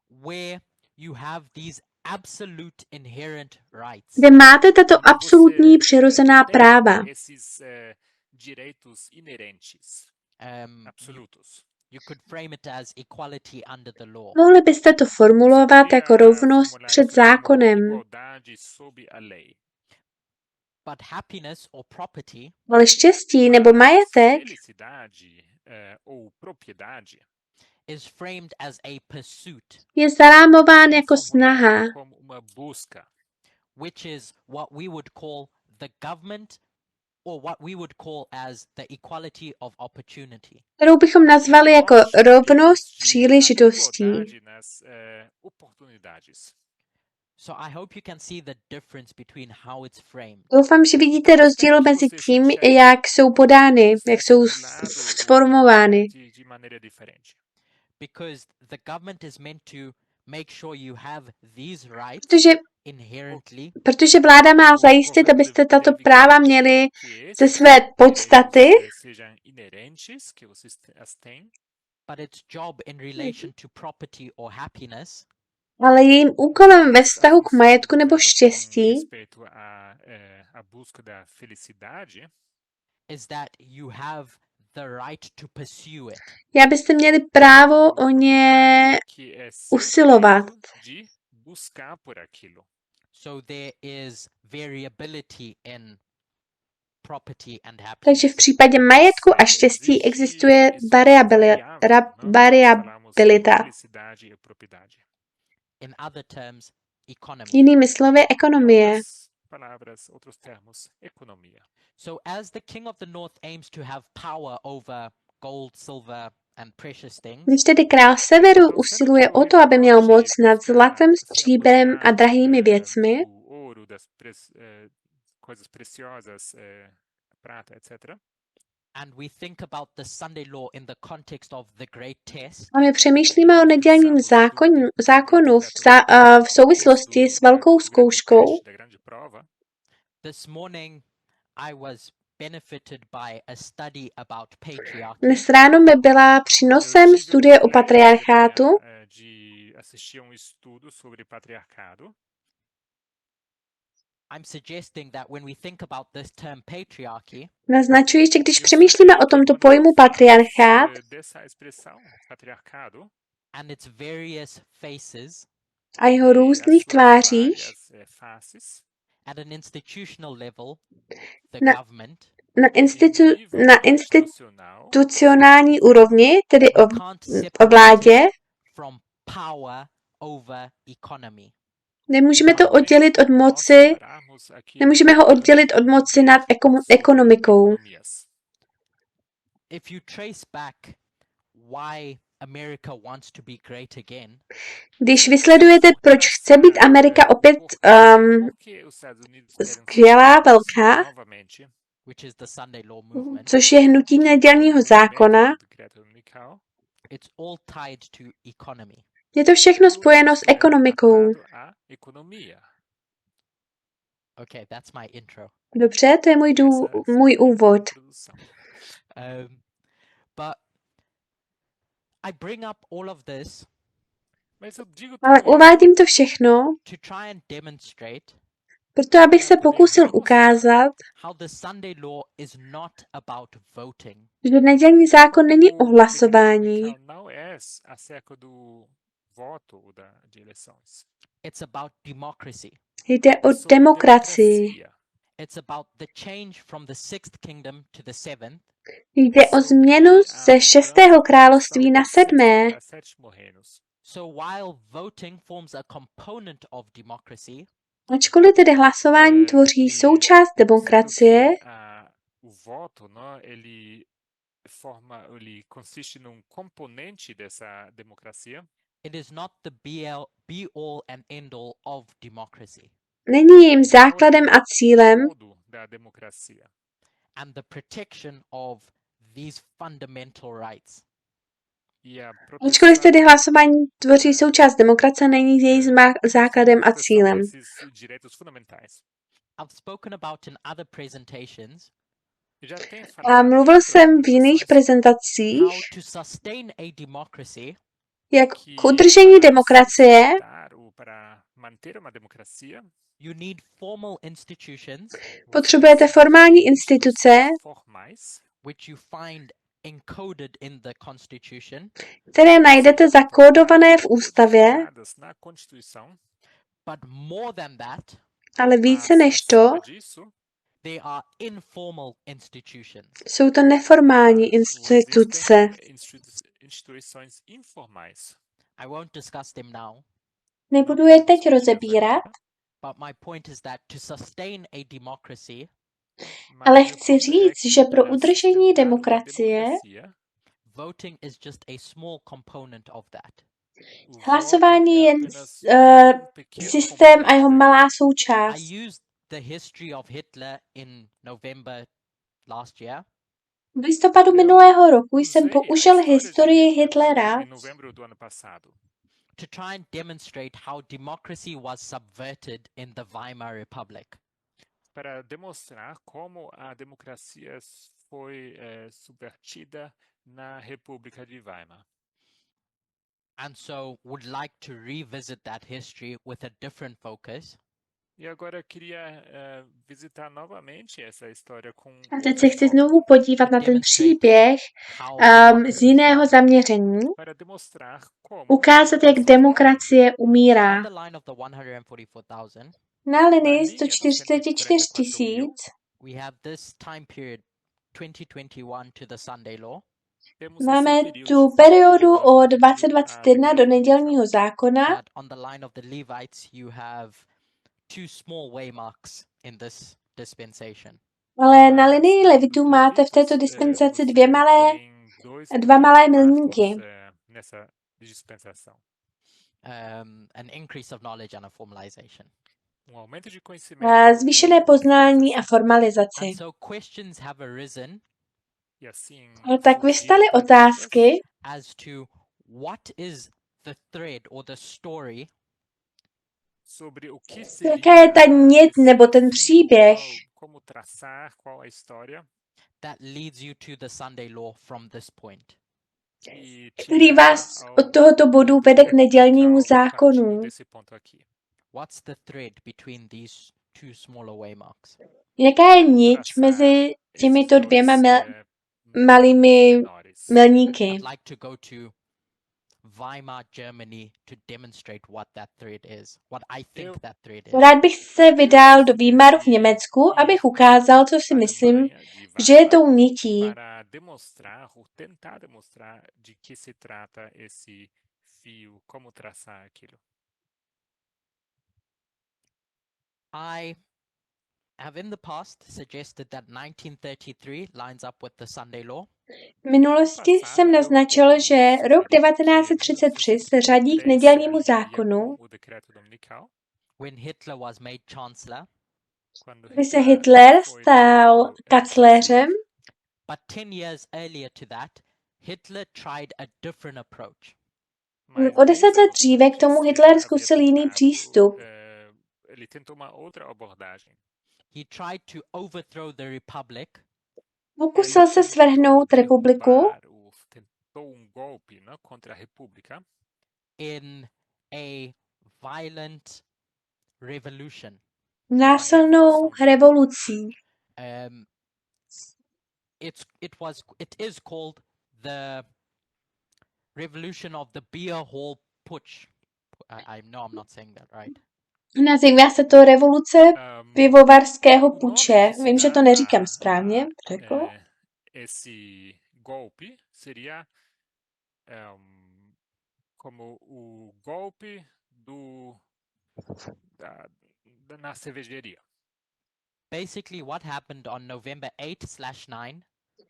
where you have these absolute inherent rights. kde máte tato absolutní přirozená práva. You could frame it as equality under the law. Mohli byste to formulovat jako rovnost před zákonem. But happiness or property, Ale štěstí nebo majetek is framed as a pursuit, je zarámován jako snaha, which is what we would call the government, or what we would call as the equality of opportunity. kterou bychom nazvali jako rovnost příležitostí. So I hope you can see the difference between how it's framed. Doufám, že vidíte rozdíl mezi tím, jak jsou podány, jak jsou sformovány. Because the government is meant to make sure you have these rights inherently. Protože vláda má zajistit, abyste tato práva měli ze své podstaty, But its job in relation to property or happiness ale jejím úkolem ve vztahu k majetku nebo štěstí is that you have the right to pursue it. je, abyste měli právo o ně usilovat. So there is variability in property and happiness. Takže v případě majetku a štěstí existuje variabilita. In other terms, economy. Jinými slovy, ekonomie. So as the King of the North aims to have power over gold, silver and precious things, Když tedy král severu usiluje o to, aby měl moc nad zlatem, stříbrem a drahými věcmi, coisas preciosas, prata, etc. And we think about the Sunday law in the context of the great test. A my přemýšlíme o nedělním zákonu v souvislosti s velkou zkouškou. This morning I was benefited by a study about patriarchy. Dnes ráno mi byla přínosem studie o patriarchátu. I'm suggesting that when we think about this term patriarchy, Naznačuji, že když přemýšlíme o tomto pojmu patriarchát and its various faces a jeho různých tvářích at an institutional level, the Na- government, na institucionální úrovni, tedy we can't o separate vládě, it from power over economy. nemůžeme to oddělit od moci, nemůžeme ho oddělit od moci nad ekonomikou. If you trace back why America wants to be great again, Když vysledujete, proč chce být Amerika opět skvělá, velká, which is the Sunday law movement, což je hnutí nedělního zákona, it's all tied to economy. je to všechno spojeno s ekonomikou. Okay, that's my intro. Dobře, to je můj úvod. But I bring up all of this Ale uvádím to všechno, to try and demonstrate proto abych se pokusil ukázat, how the Sunday law is not about voting. že nedělní zákon není o hlasování. It's about democracy. Jde o demokracii. It's about the change from the sixth kingdom to the seventh. Jde o změnu ze 6. království na 7. So while voting forms a component of democracy, Ačkoliv tedy hlasování tvoří součást demokracie, it is not the be all and end all of democracy. není jejím základem a cílem And the protection of these fundamental rights. Ačkoliv tedy hlasování tvoří součást demokracie, není jejím základem a cílem. I've spoken about in other presentations A mluvil jsem v jiných prezentacích, how to sustain a democracy jak k udržení demokracie you need formal institutions potřebujete formální instituce, which you find encoded in the constitution, které najdete zakódované v ústavě, but more than that, ale více než to, they are informal institutions. jsou to neformální instituce. I won't discuss them now, Nebudu je teď rozebírat, but my point is that to sustain a democracy, ale chci říct, že pro udržení demokracie voting is just a small component of that. hlasování je systém a jeho malá součást. I used the history of Hitler in November last year V listopadu minulého roku jsem použil historii Hitlera, to try and demonstrate how democracy was subverted in the Weimar Republic. Para demonstrar como a democracia foi subvertida na República de Weimar. And so would like to revisit that history with a different focus. E agora eu queria visitar novamente essa história com a teď se chci znovu podívat na ten příběh z jiného zaměření, para demonstrar como ukázat, jak demokracie umírá. On the line of the 144,000, Na linii 144 000 we have this time period 2021 to the Sunday law. temos máme esse período tu de periodu od 2021 2021 do nedělního zákona, But on the line of the Levites, you have two small waymarks in this dispensation. ale na linii levitů máte v této dispensaci dva malé milníky. Nessa dispensação. An increase of knowledge and a formalization. aumento de conhecimento zvýšené e poznání a formalizaci. And so questions have arisen e assim Tak surgiram vyvstaly perguntas otázky, as to what is the thread or the story sobre o que jaká je ta seria nit esse nebo ten fio, příběh, como traçar, qual a história, that leads you to the Sunday law from this point. e te který leva vás ao od tohoto bodu vede k nedělnímu dominical a partir zákonu. desse ponto aqui. What's the thread between these two smaller waymarks? Jaká je Como niť traçar mezi těmito esses dvěma dois malými menores? milníky? I'd like to go to Weimar, Germany to demonstrate what that thread is, what I think Eu- that thread is. Rád bych se vydal do gostaria Výmaru v de Německu, abych ir ukázal, co si à myslím, Alemanha, de že je Weimar, tou nití. para demonstrar ou tentar demonstrar de que se trata esse fio, como traçar aquilo. I have in the past suggested that 1933 lines up with the Sunday law. V minulosti jsem naznačil, že rok 1933 se řadí k nedělnímu zákonu, o decreto dominical, when Hitler was made chancellor, quando kdy se Hitler foi stal nomeado, kancléřem, but 10 years earlier to that, Hitler tried a different approach. mas o 10 let 10 anos dříve k tomu antes, Hitler havia zkusil jiný tentado, přístup. ele tentou uma outra abordagem. He tried to overthrow the republic Pokusil se svrhnout republiku tentou golpe, né, contra a república in a violent revolution. násilnou revolucí. It is called the revolution of the beer hall putsch. I know I'm not saying that right. Nazývá se to revoluce pivovarského puče. Vím, že to neříkám správně, řekl. Esse golpe seria como o golpe na cervejaria. Basically, what happened on November 8/9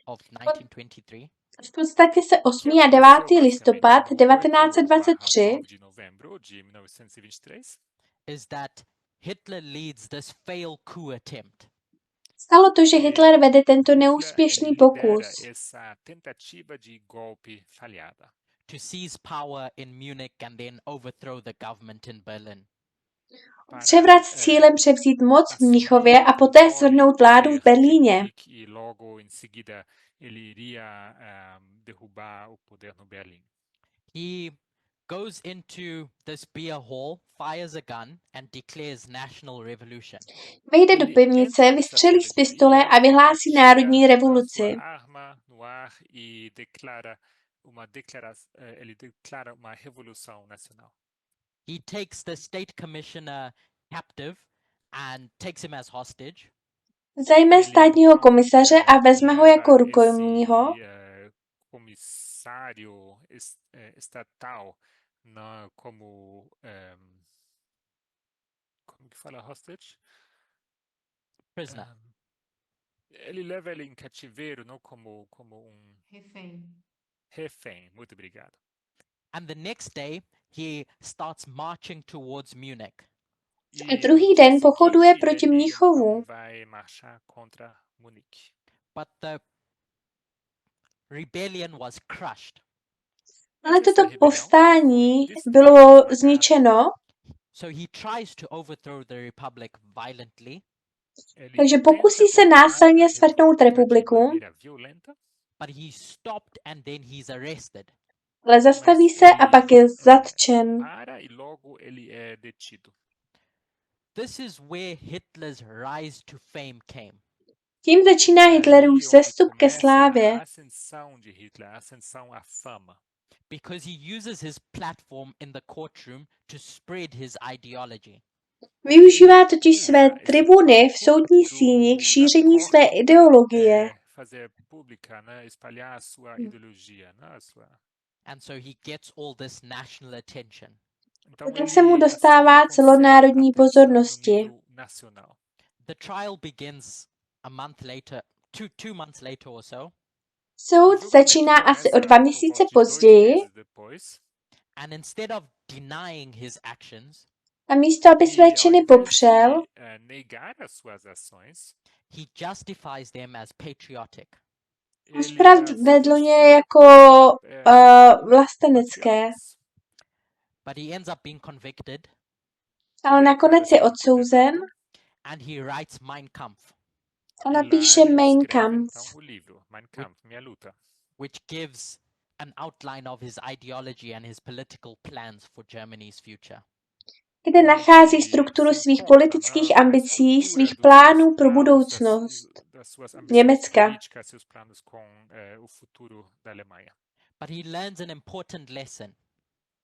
of 1923 V podstatě se 8. a 9. listopad 1923 de novembro de 1923 is that Hitler leads this failed coup attempt. Stalo to, že Hitler vede tento neúspěšný pokus. Essa tentativa de golpe falhada. To seize power in Munich and then overthrow the government in Berlin. Převrat s cílem převzít moc v Mnichově a poté svrhnout vládu v Berlíně. E logo em seguida ele iria derrubar o poder no Berlim. He goes into this beer hall, fires a gun and declares national revolution. Vejde do pivnice, vystřelí z pistole a vyhlásí národní revoluci. Arma no ar e ele declara uma revolução nacional. He takes the state commissioner captive and takes him as hostage. Zajme státního komisaře a vezme ho jako rukojmího. Comissário estatal como que fala hostage? Prisoner. Ele leva ele em cativeiro, não como refém. Muito obrigado. And the next day he starts marching towards Munich. A druhý den pochoduje proti Mnichovu. Vai marchar contra Munique. But the rebellion was crushed. Ale toto povstání bylo zničeno, So he tries to overthrow the republic violently. takže pokusí se násilně svrhnout republiku, but he stopped and then he's arrested. ale zastaví se a pak je zatčen. This is where Hitler's rise to fame came. Tím začíná Hitlerův sestup ke slávě. Because he uses his platform in the courtroom to spread his ideology. Využívá totiž své tribuny v soudní síni k šíření své ideologie. And so he gets all this national attention. Tak se mu dostává celonárodní pozornosti. The trial begins a month later, two months later or so. Soud začíná asi o 2 měsíce později. And instead of denying his actions, A místo, aby své činy popřel, negar as suas ações, he justifies them as patriotic. ospravedlňuje justifica jako vlastenecké, patriotas. But he ends up being convicted ale Ele acaba nakonec je sendo odsouzen condenado and he writes Mein Kampf, a e lá napíše ele Mein escreve Kampf, então o livro Mein Kampf, Minha Luta, which gives an outline of his ideology and his political plans for Germany's future. kde nachází onde strukturu se svých encontra, politických a ambicí, estrutura svých dos plánů seus pro planos, budoucnost das suas ambições Německa. políticas, seus planos com o futuro da Alemanha. But he learns an important lesson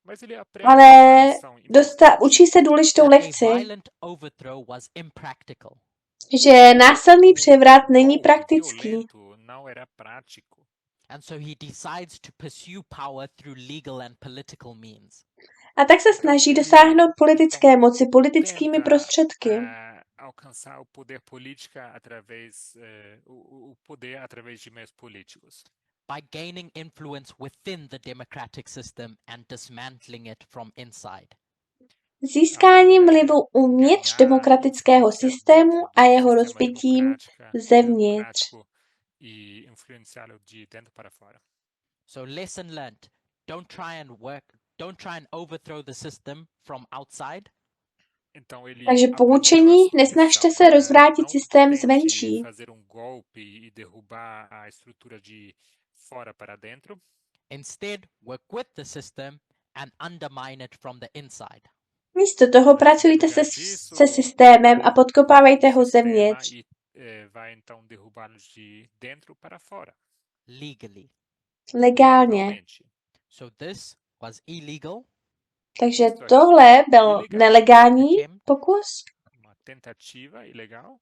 Mas ele aprende uma Ale lição importante, učí se důležitou that a lekci, violent overthrow was impractical. že násilný převrat není golpe praktický. violento não era prático. And so he decides to pursue power through legal and political means. A tak se snaží dosáhnout politické moci politickými Tenta prostředky. alcançar o poder política através o poder através de meios políticos. By gaining influence within the democratic system and dismantling it from inside. Získáním vlivu uvnitř demokratického systému a jeho rozbitím zevnitř. E influenciá-lo de dentro para fora. So lesson learned, don't try and overthrow the system from outside. Então ele Takže aprendeu poučení, a sua nesnažte lição. se rozvrátit Não systém tente zvenčí. fazer golpe e derrubar a estrutura de fora para dentro. Instead, work with the system and undermine it from the inside. Místo toho pracujte se systémem a podkopávejte ho zevnitř. Vai então derrubá-los de dentro para fora. Legally. Legálně. So this was illegal. Takže tohle byl nelegální pokus. Uma tentativa ilegal.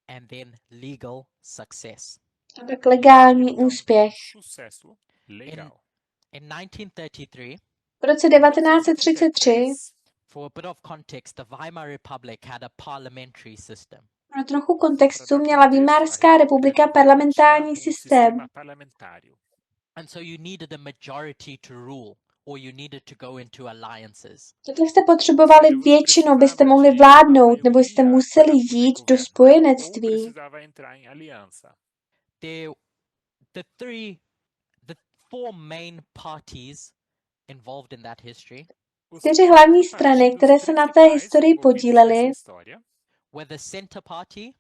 And then legal success. A tak legální úspěch. Sucesso legal. In 1933, v roce 1933, for a bit of context, the Weimar Republic had a parliamentary system. Pro trochu kontextu měla Výmarská republika parlamentární systém. And so you needed a majority to rule, or you needed to go into alliances. Takhle jste potřebovali většinu, abyste mohli vládnout, nebo jste museli jít do spojenectví. The four main parties involved in that history 4 hlavní strany, které se na té historii podílely, were the center party,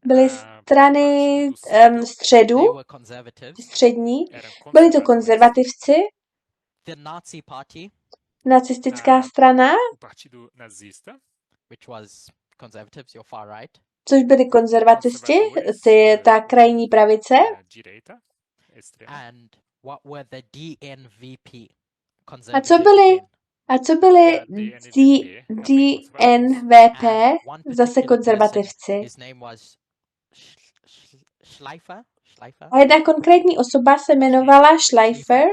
byly strany středu, střední, byli to konzervativci, the Nazi party, nacistická strana, which was conservatives, you're far right, což byli konzervatisti, ta krajní pravice, and what were the DNVP, a co byli DNVP, zase konzervativci. His name was Schleifer. A jedna konkrétní osoba se jmenovala Schleifer.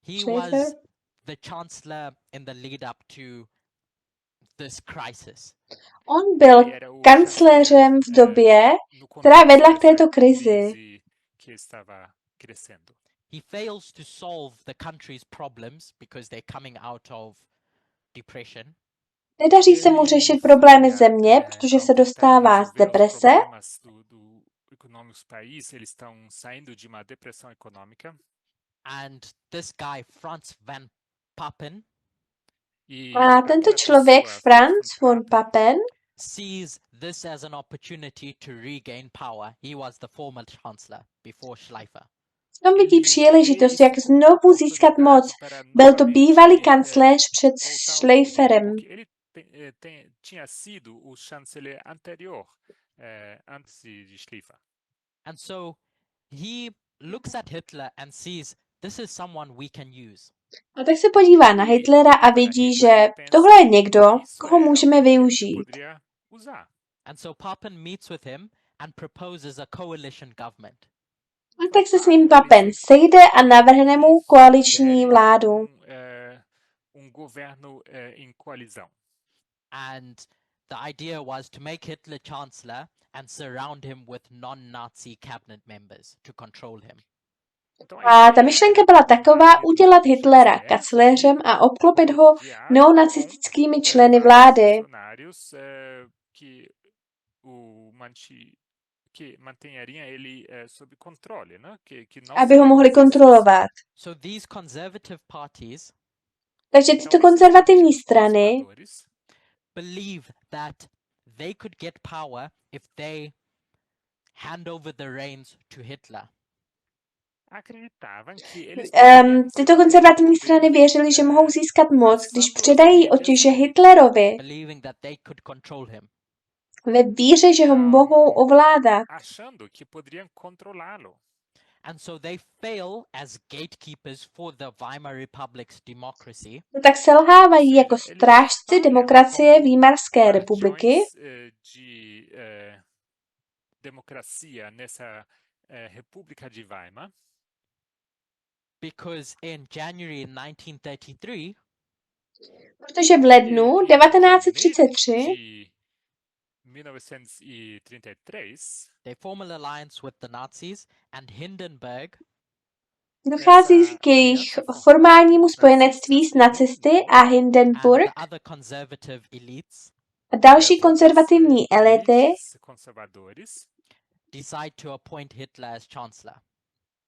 He was the chancellor in the lead up to this crisis. On byl kancléřem v době, která vedla k této krizi. He fails to solve the country's problems because they're coming out of depression. Nedaří se mu řešit problémy země, protože se dostává z deprese. And this guy, Franz van Papen, a tento člověk, Franz von Papen, sees this as an opportunity to regain power. He was the former chancellor before Schleifer. On vidí příležitost, jak znovu získat moc. Byl to bývalý kancléř před Schleiferem. Tinha sido o chanceler anterior antes de Schleifer. And so he looks at Hitler and sees this is someone we can use. A tak se podívá na Hitlera a vidí, že tohle je někdo, koho můžeme využít. And so Papen meets with him and proposes a coalition government. A tak se s ním Papen sejde a navrhne mu koaliční vládu. Governo em coalizão. And the idea was to make Hitler chancellor and surround him with non-Nazi cabinet members to control him. A ta myšlenka byla taková udělat Hitlera kancléřem a obklopit ho neonacistickými členy vlády, aby ho mohli kontrolovat. So these conservative parties Takže tyto konzervativní strany believe that they could get power if they hand over the reins to Hitler. Tyto konzervativní strany věřily, že mohou získat moc, když předají otěže Hitlerovi, believing that they could control him. ve víře, že ho mohou ovládat. And so they fail as gatekeepers for the Weimar Republic's democracy. No tak selhávají jako strážci demokracie Výmarské republiky, Because in January 1933, protože v lednu 1933 they form an alliance with the Nazis, and Hindenburg dochází k jejich formálnímu spojenectví s nacisty a and Hindenburg the other conservative elites a další konzervativní elity decide to appoint Hitler as chancellor.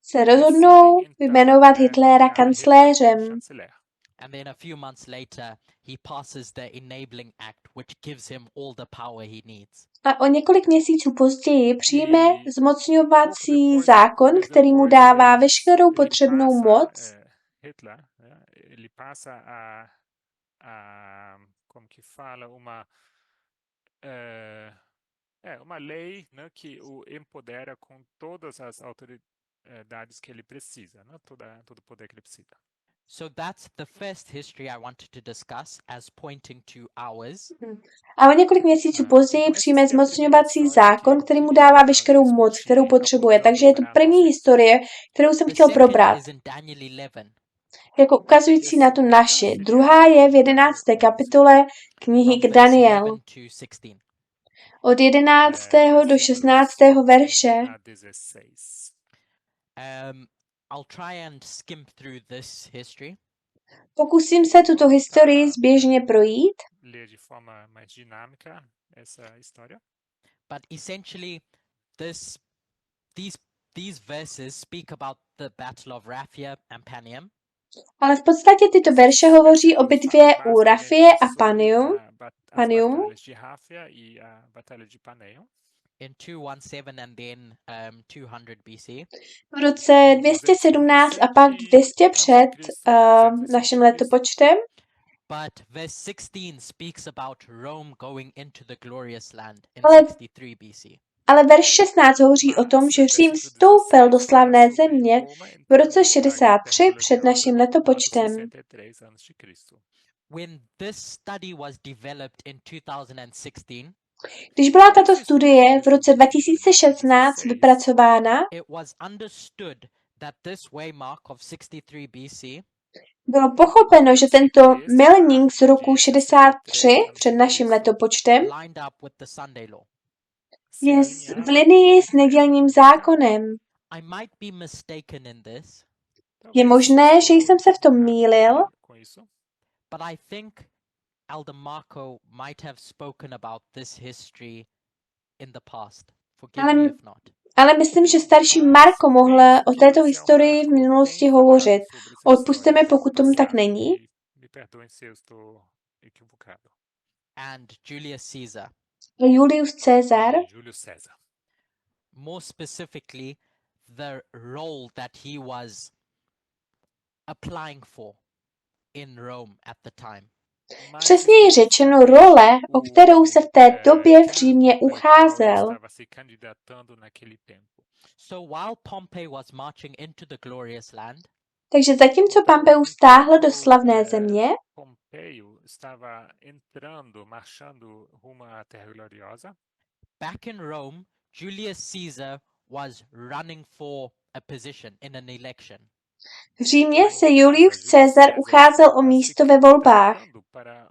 se rozhodnou jmenovat Hitlera kancléřem. And then a few months later, he passes the Enabling Act, which gives him all the power he needs. A o několik měsíců později přijme zmocňovací zákon, který mu dává veškerou potřebnou moc, uma lei, né, que o empodera com todas as autoridades que ele precisa, né, todo o poder que ele precisa. So that's the first history I wanted to discuss as pointing to ours. A o několik měsíců později přijme zmocňovací zákon, který mu dává veškerou moc, kterou potřebuje. Takže je to první historie, kterou jsem The chtěl second probrat, is in Daniel 11. jako ukazující na tu naši. Druhá je v 11. kapitole knihy From k verse Daniel, 11 to 16. od 11. do 16. verše. I'll try and skim through this history. Pokusím se tuto historii zběžně projít, Ler de forma mais dinâmica essa história. But essentially, these verses speak about the Battle of Raphia and Panium. ale v podstatě tyto verše hovoří o bitvě u Rafie a Panium de Ráfia e a batalha de Paneum. In 217 and then 200 BC. v roce 217 a pak 200 před naším letopočtem. But verse 16 speaks about Rome going into the glorious land in Ale- 63 BC. Ale verš 16 hovoří o tom, že Řím vstoupil do slavné země v roce 63 před naším letopočtem. When this study was developed in 2016, Když byla tato studie v roce 2016 vypracována, it was understood that this waymark of 63 BC bylo pochopeno, že tento milník z roku 63 před naším letopočtem lined up with the Sunday law. je v linii s nedělním zákonem. I might be mistaken in this, Je možné, že jsem se v tom mýlil, but I think Elder Marco might have spoken about this history in the past. Forgive me if not. ale myslím, že starší Marko mohl o této historii v minulosti hovořit. Odpusťte mi, pokud tomu tak není. Me perdoem se eu estou equivocado. And Julius Caesar, Julius Caesar, Júlio César. more specifically, the role that he was applying for in Rome at the time. přesněji řečeno role, o kterou se v té době v Římě ucházel. Estava se candidatando naquele tempo. So while Pompey was marching into the glorious land, Takže zatímco Pompeius stáhl do slavné země, Pompeio estava entrando, marchando rumo à Terra Gloriosa. back in Rome, Julius Caesar was running for a position in an election. v Římě se Julius Caesar ucházel o místo ve volbách Para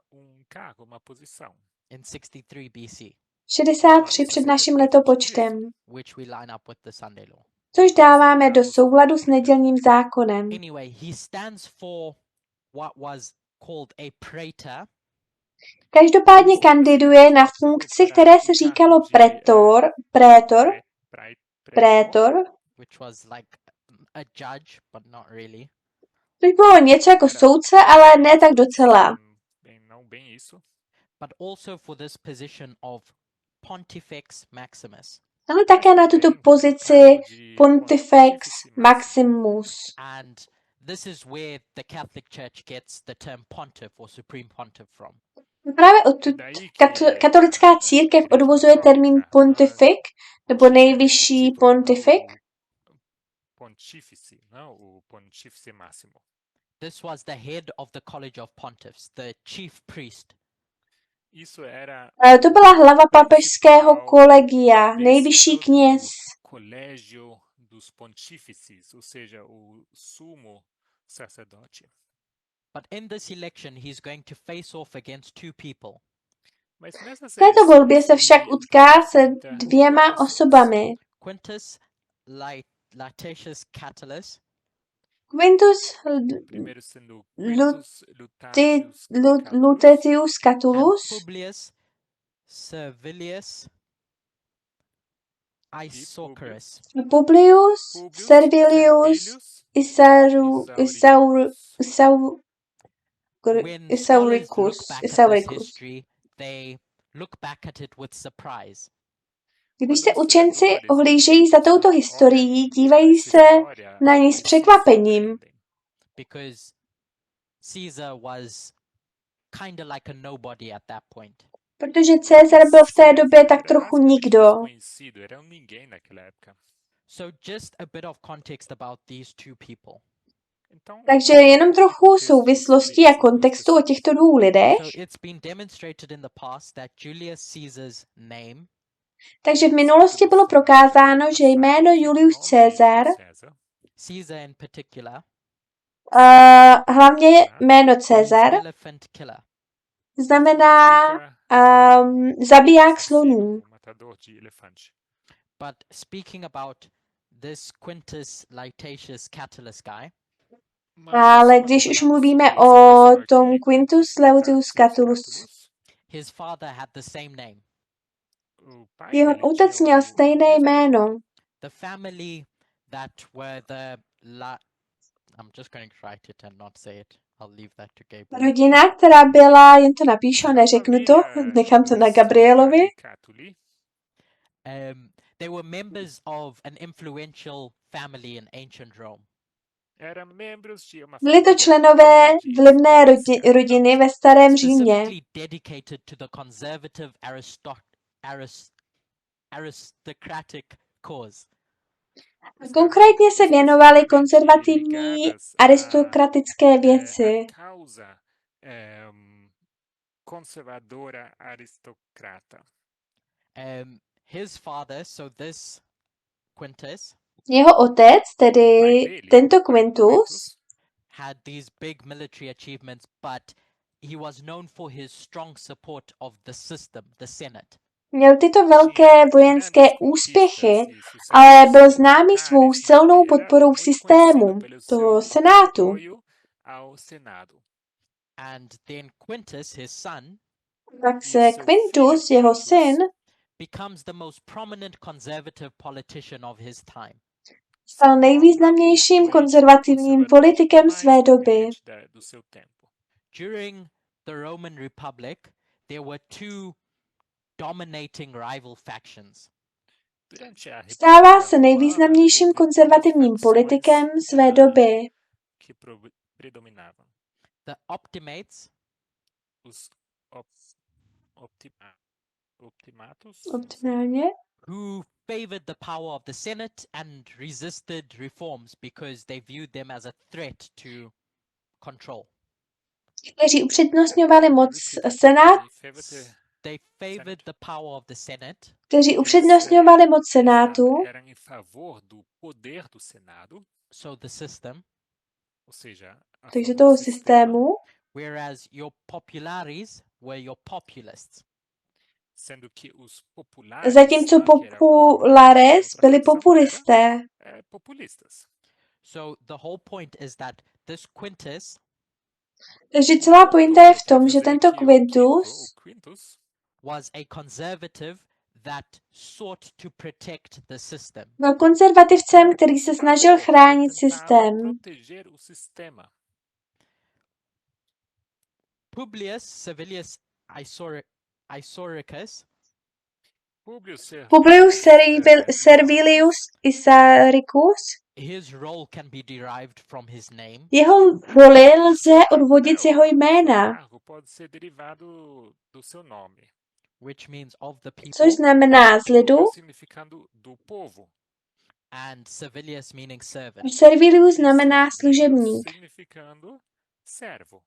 cargo, uma posição. In 63 BC, 63 před naším letopočtem, which we line up with the Sunday law. což dáváme do souladu s nedělním zákonem. Anyway, he stands for what was called a praetor, Každopádně kandiduje na funkci, které se říkalo prétor, which was like a judge, but not really. což bylo něco jako soudce, ale ne tak docela. Não bem isso. But also for this position of Pontifex Maximus. Ale také na tuto pozici Pontifex Maximus. And this is where the Catholic Church gets the term pontiff or supreme pontiff from. Právě odtud katolická církev odvozuje termín pontifik, nebo nejvyšší pontifik. Pontífice, não? O Pontífice Máximo. This was the head of the College of Pontiffs, the chief priest. Isso era To byla hlava papežského kolegia, nejvyšší kněz. Colégio dos Pontífices, ou seja, o sumo sacerdote. But in this election, he's going to face off against two people. Mas nessas V této volbě se eleições, však ele utká se enfrenta dvěma duas pessoas. osobami. Quintus Lutatius Catullus Quintus Primeiro sendo Quintus Lutatius Lutatius and Catullus Publius Servilius Isocarus. Publius Servilius When scholars look back at this Isauricus. history, they look back at it with surprise. Když se učenci ohlížejí za touto historií, dívají se na ní s překvapením, Because Caesar was kind of like a nobody at that point. protože Cezar byl v té době tak trochu nikdo. Desconhecido, era ninguém naquela época. So just a bit of context about these two people. Então, Takže jenom trochu souvislostí a kontextu o těchto dvou lidech. So it's been demonstrated in the past that Julius Caesar's name Takže v minulosti bylo prokázáno, že jméno Julius Caesar, Caesar in particular, hlavně jméno means Cezar, elephant killer. znamená zabiják slonů. matador de elefante. But speaking about this Quintus Lutatius Catullus guy, Ale když už mluvíme o tom Quintus Lutatius Catullus, his father had the same name. jeho otec měl stejné jméno. The family that were the I'm just going to write it and not say it. I'll leave that to Gabriel. Rodina, která byla, jen to napíšu, neřeknu to, nechám to na Gabrielovi. They were members of an influential family in ancient Rome. Byli to členové vlivné rodiny ve starém Římě. Specifically dedicated to the conservative aristocratic cause. Konkrétně se věnovali konzervativní aristokratické věci. Conservadora aristocrata. His father, so this Quintus, Jeho otec, tedy tento Quintus, had these big military achievements, but he was known for his strong support of the system, the Senate. měl tyto velké vojenské úspěchy, ale byl známý svou silnou podporou systému, toho senátu. And then Quintus, his son, Tak se Quintus, jeho syn, becomes the most prominent conservative politician of his time. stal nejvýznamnějším konzervativním politikem své doby. During the Roman Republic, there were two dominating rival factions. Stává se nejvýznamnějším konzervativním politikem své doby. The Optimates Optimálně. who favored the power of the Senate and resisted reforms because they viewed them as a threat to control. Kteří upřednostňovali moc senátu, They favored the power of the Senate kteří upřednostňovali moc senátu, so the system, takže toho systému, whereas your populares were your populists. sendo que os populares, zatímco que era populares outra byli facção, populisté. populistas. So the whole point is that this Quintus Takže celá pointa je v tom, že tento Quintus was a conservative that sought to protect the system. byl konzervativcem, který se snažil chránit systém. proteger o sistema. Publius Servilius Isauricus Publius Servilius Isauricus, his role can be derived from his name, jeho roli lze odvodit z jeho jména, cargo pode ser derivado do seu nome, which means of the people, což znamená z lidu, significando do povo. and Servilius meaning servant. Servilius znamená služebník. Significando servo.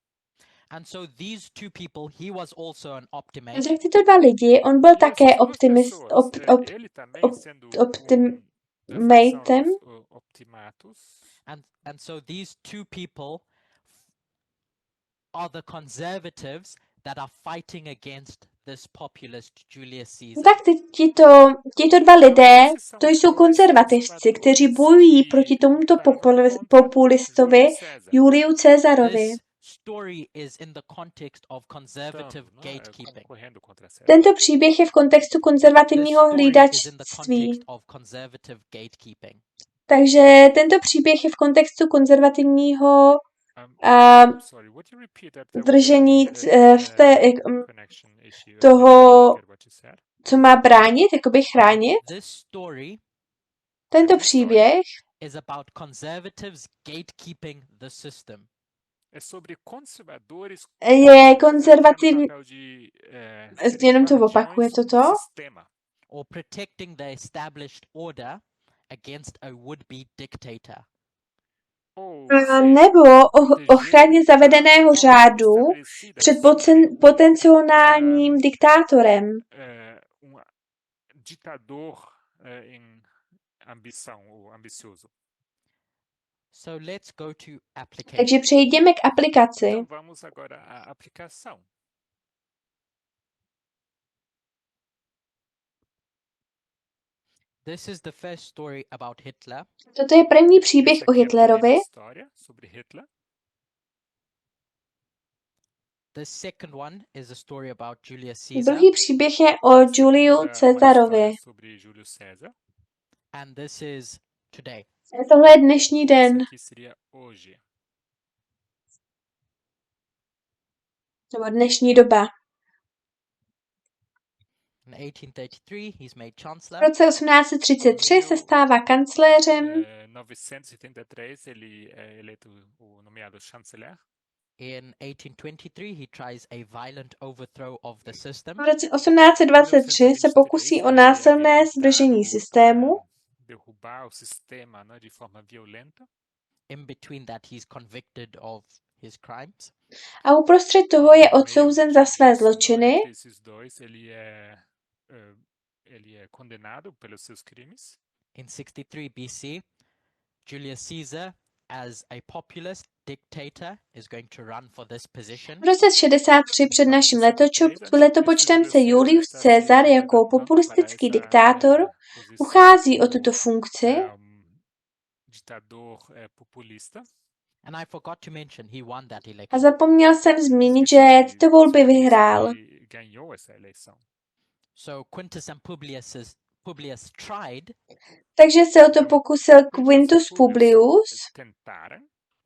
And so these two people, he was also an optimate, Takže tyto dva lidi, on byl také Ele também sendo optimatem. optimatus. and so these two people are the conservatives that are fighting against this populist Julius Caesar. Tak tito dva lidé, to jsou konzervativci, kteří bojují proti tomuto populistovi Juliu Cezarovi. This story is in the context of conservative gatekeeping. Tento příběh je v kontextu konzervativního hlídačství. Takže tento příběh je v kontextu konzervativního držení toho, co má bránit, jakoby chránit. Tento příběh is about conservatives gatekeeping the system. Je konzervativní, jenom to opakuje toto, Or protecting the established order against a would-be dictator. nebo ochraně zavedeného řádu před potenciálním diktátorem. So let's go to application. Takže přejdeme k aplikaci. Então vamos agora à aplicação. This is the first story about Hitler. Toto je první příběh o Hitlerovi. The second one is a story about Julius Caesar. Druhý příběh je o Juliu Cezarovi. And this is today. Tohle je dnešní den. Nebo dnešní doba. In 1833 he's made chancellor. V roce 1833 se stává kancléřem. 973 ele é eleito nomeado chanceler. In 1823 he tries a violent overthrow of the system. V roce 1823 se pokusí o násilné zvržení systému. Derrubar o sistema, né, de forma violenta. In between that he's convicted of his crimes. A uprostřed toho je odsouzen za své zločiny. Ele é condenado pelos seus crimes. In 63 BC, Julius Caesar, as a populist dictator, is going to run for this position. V roce 63 před naším letopočtem se Julius Caesar jako populistický diktátor uchází o tuto funkci. Ditador populista. And I forgot to mention he won that election. A zapomněl jsem zmínit, že tyto volby vyhrál. Ganhou essa eleição. So Quintus and Publius tried. Takže se o to pokusil Quintus Publius,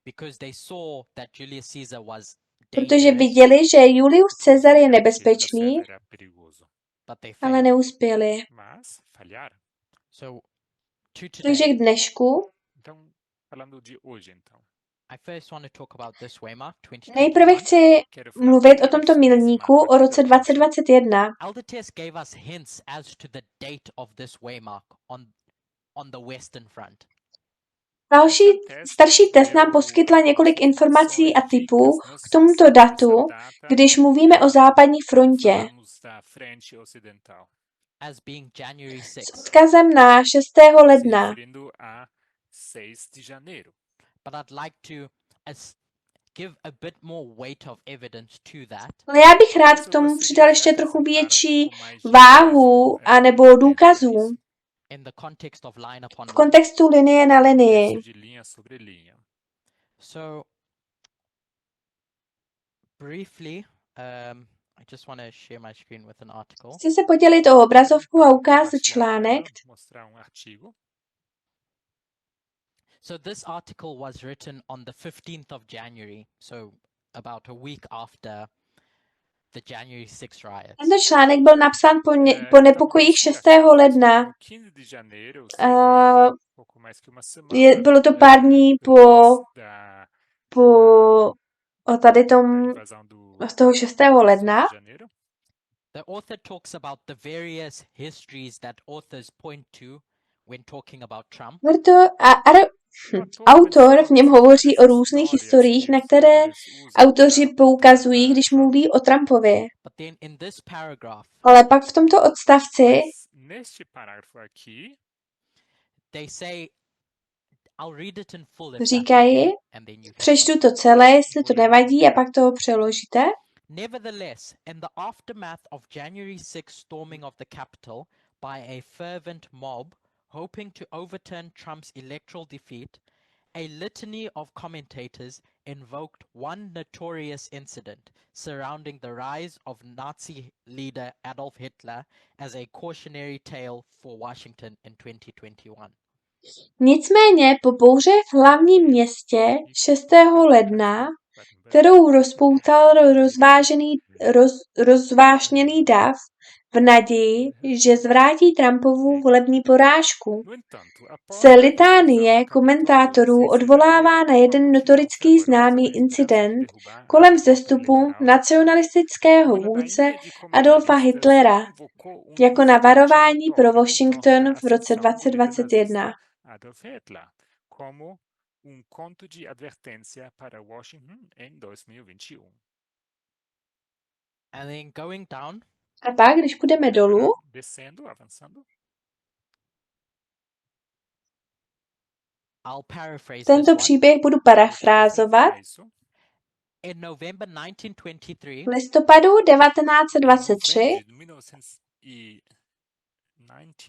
Because they saw that Julius Caesar was protože viděli, že Julius Caesar je nebezpečný, ale neuspěli. So to Takže today. k dnešku. Então, falando de hoje, então. I first want to talk about this Weimar 2021. Nejprve chci mluvit o tomto milníku o roce 2021. LDTS gave us hints as to the date of this Weimar on the Western Front. Starší test nám poskytla několik informací a tipů k tomuto datu, když mluvíme o západní frontě. As being January 6th. S odkazem na 6. ledna. Se referindo a 6 de janeiro. But I'd like to give a bit more weight of evidence to that. Ale já bych rád k tomu přidal ještě trochu větší váhu anebo důkazů In the context of line upon v line. kontextu linie na linii. de linha sobre linha. So, briefly, I just want to share my screen with an article. Chci se podělit o obrazovku a ukázat článek. Mostrar artigo. So this article was written on the 15th of January, so about a week after the January 6 riots. Tento článek byl napsán po nepokojích 6. ledna. Bylo to pár dní po tady z toho 6. ledna. The author talks about the various histories that authors point to when talking about Trump. Autor v něm hovoří o různých historiích, na které autoři poukazují, když mluví o Trumpově. But then in this paragraph, Ale pak v tomto odstavci neste parágrafo aqui, they say, I'll read it in full if that's říkají, okay, and then you can přečtu to celé, jestli to nevadí, a pak to přeložíte. Nevertheless, in the aftermath of January 6 storming of the Capitol by a fervent mob hoping to overturn Trump's electoral defeat, a litany of commentators invoked one notorious incident surrounding the rise of Nazi leader Adolf Hitler as a cautionary tale for Washington in 2021. Nicméně po bouře v hlavním městě 6. ledna, kterou rozpoutal rozvášněný dav v naději, že zvrátí Trumpovu volební porážku, se litánie komentátorů odvolává na jeden notorický známý incident kolem vzestupu nacionalistického vůdce Adolfa Hitlera jako na varování pro Washington v roce 2021. Adolf Hitler, como conto de advertência para Washington em 2021. And then going down, A pak, když půjdeme dolů, Descendo, avançando. I'll paraphrase tento this one. příběh budu parafrázovat. In November 1923, V listopadu 1923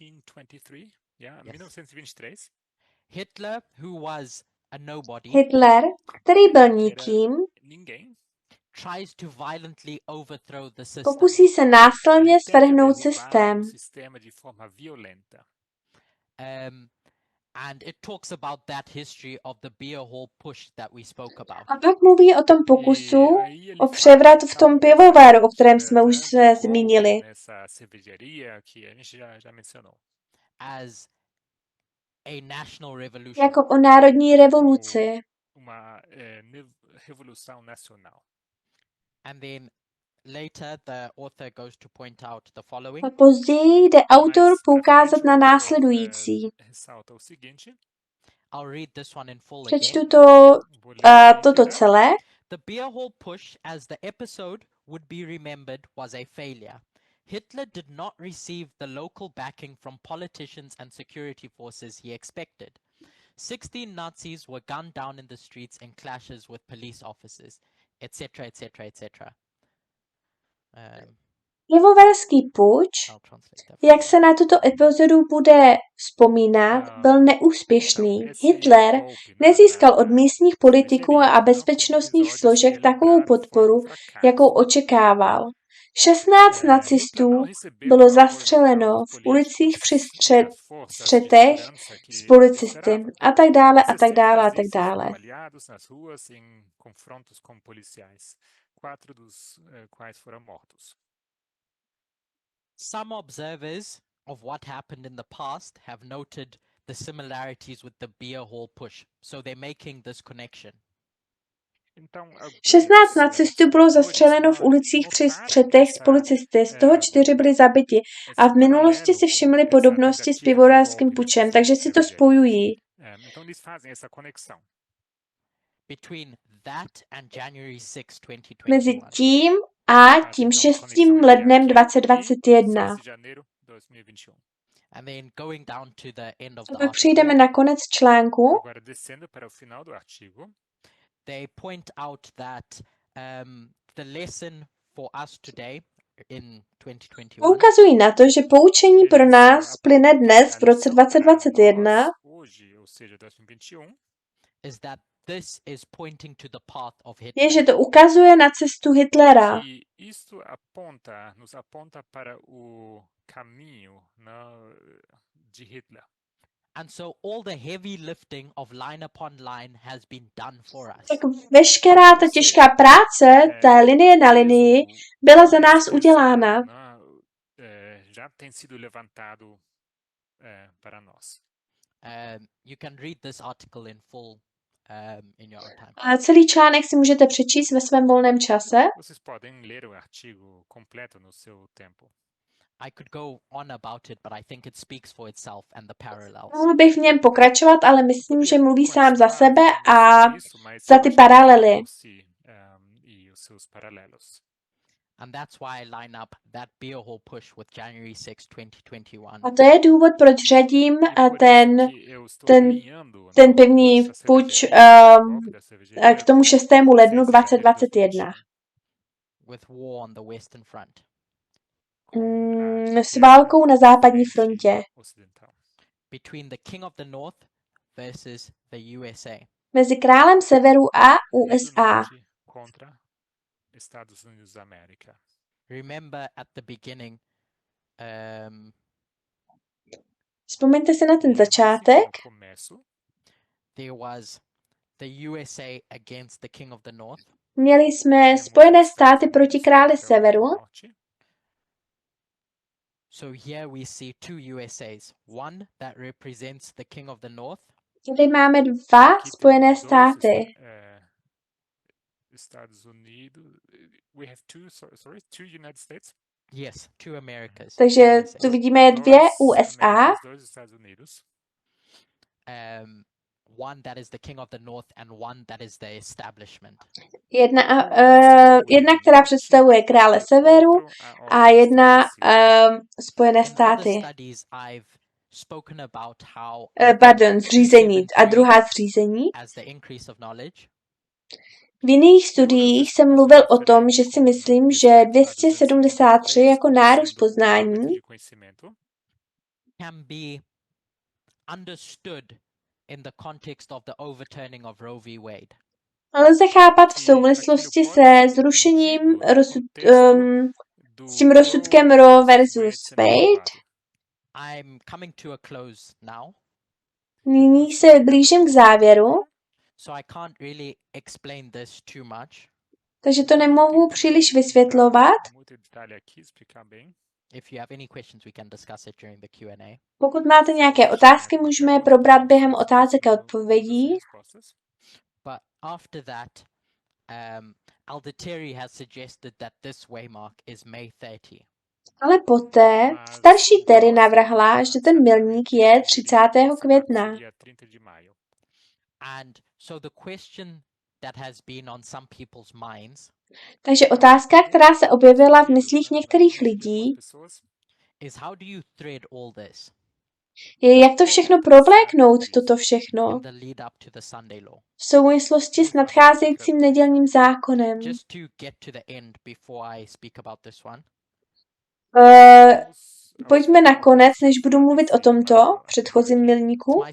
1923, Yes. 1923, Hitler, who was a nobody, Hitler, který byl nikým, ninguém, tries to violently overthrow the system. pokusí se násilně ele tenta svrhnout derrubar systém. o sistema de forma violenta. And it talks about that history of the beer hall push that we spoke about. A pak mluví o tom pokusu, E aí ele o fala, převrat v tom então, pivovaru, o kterém dessa, jsme už né, se do zmínili, golpe nessa cervejaria que a gente já mencionou. As a national revolution. jako o národní revoluci. Uma revolução nacional. And then later the author goes to point out the following. A později jde autor Mas, à poukázat frente, na o autor, následující. ressalta o seguinte, I'll read this one in full Přečtu again. vou ler toto íntegra. celé. The beer hall push, as the episode would be remembered, was a failure. Hitler did not receive the local backing from politicians and security forces he expected. 16 Nazis were gunned down in the streets in clashes with police officers, etc., etc., etc. Pivovarský puč, I'll translate that. jak se na tuto epizodu bude vzpomínat, byl neúspěšný. Hitler nezískal od místních politiků a bezpečnostních složek takovou podporu, jakou očekával. 16 nacistů bylo zastřeleno v ulicích při střetech s policisty a tak dále a tak dále a tak dále. Baleados nas ruas em confrontos com policiais. 4 dos quais foram mortos. Some observers of what happened in the past have noted the similarities with the beer hall push, so they're making this connection. Então, 16 nacistů bylo zastřeleno v ulicích při střetech s policisty, z toho 4 byli zabiti a v minulosti si všimli podobnosti s pivovarským pučem, takže si to spojují. Então eles fazem essa conexão. Between that and January 6, Mezi 2021. tím a tím 6. lednem 2021. 6 de janeiro de 2021. And then going down to the end of A the pak přijdeme article, na konec článku. Agora descendo para o final do artigo. they point out that the lesson for us today in 2021 Poukazují na to, že poučení pro nás plyne dnes v roce 2021 hoje, ou seja, 2021, is that this is pointing to the path of je, Hitler. že to ukazuje na cestu Hitlera. que isto nos aponta para o caminho de Hitler. And so all the heavy lifting of line upon line has been done for us. Tak veškerá ta těžká práce té linie na linii byla za nás udělána. Já tem sido levantado para nós. You can read this article in full in your own time. A celý článek si můžete přečíst ve svém volném čase. Vocês podem ler o artigo completo no seu tempo. I could go on about it, but I think it speaks for itself and the parallels. Mohl bych v něm pokračovat, ale myslím, že mluví sám za sebe a za ty paralely. And that's why I line up that beer hall push with January 6, 2021. A to je důvod, proč řadím ten pevný puč k tomu 6. lednu 2021. With war on the Western Front. S válkou na západní frontě. Between the King of the North versus the USA. Mezi králem severu a USA. Contra Estados Unidos da América. Remember at the beginning. Vzpomeňte si na ten začátek. There was the USA against the King of the North. Měli jsme Spojené státy proti králi severu. So here we see two USAs. One that represents the King of the North. Tady máme dva Spojené státy. Estados Unidos. We have two United States. Yes, two Americas. Takže tu vidíme dvě USA. One that is the King of the North and one that is the establishment. Jedna, která představuje krále severu a jedna Spojené státy. Zřízení a druhá zřízení. V jiných studiích jsem mluvil o tom, že si myslím, že 273 jako nárůst poznání can be understood in the context of the overturning of Roe v. Wade. Lze chápat v souvislosti se zrušením s tím rozsudkem Roe versus Wade. I'm coming to a close now. Nyní se blížím k závěru. So I can't really explain this too much. Takže to nemohu příliš vysvětlovat. If you have any questions, we can discuss it during the Q&A. Pokud máte nějaké otázky, můžeme je probrat během otázek a odpovědí. But after that, Elder Terry has suggested that this waymark is May 30. Ale poté starší Terry navrhla, že ten milník je 30. května. And so the question that has been on some people's minds Takže otázka, která se objevila v myslích některých lidí, je, jak to všechno provléknout, toto všechno, v souvislosti s nadcházejícím nedělním zákonem. Pojďme na konec, než budu mluvit o tomto předchozím milníku.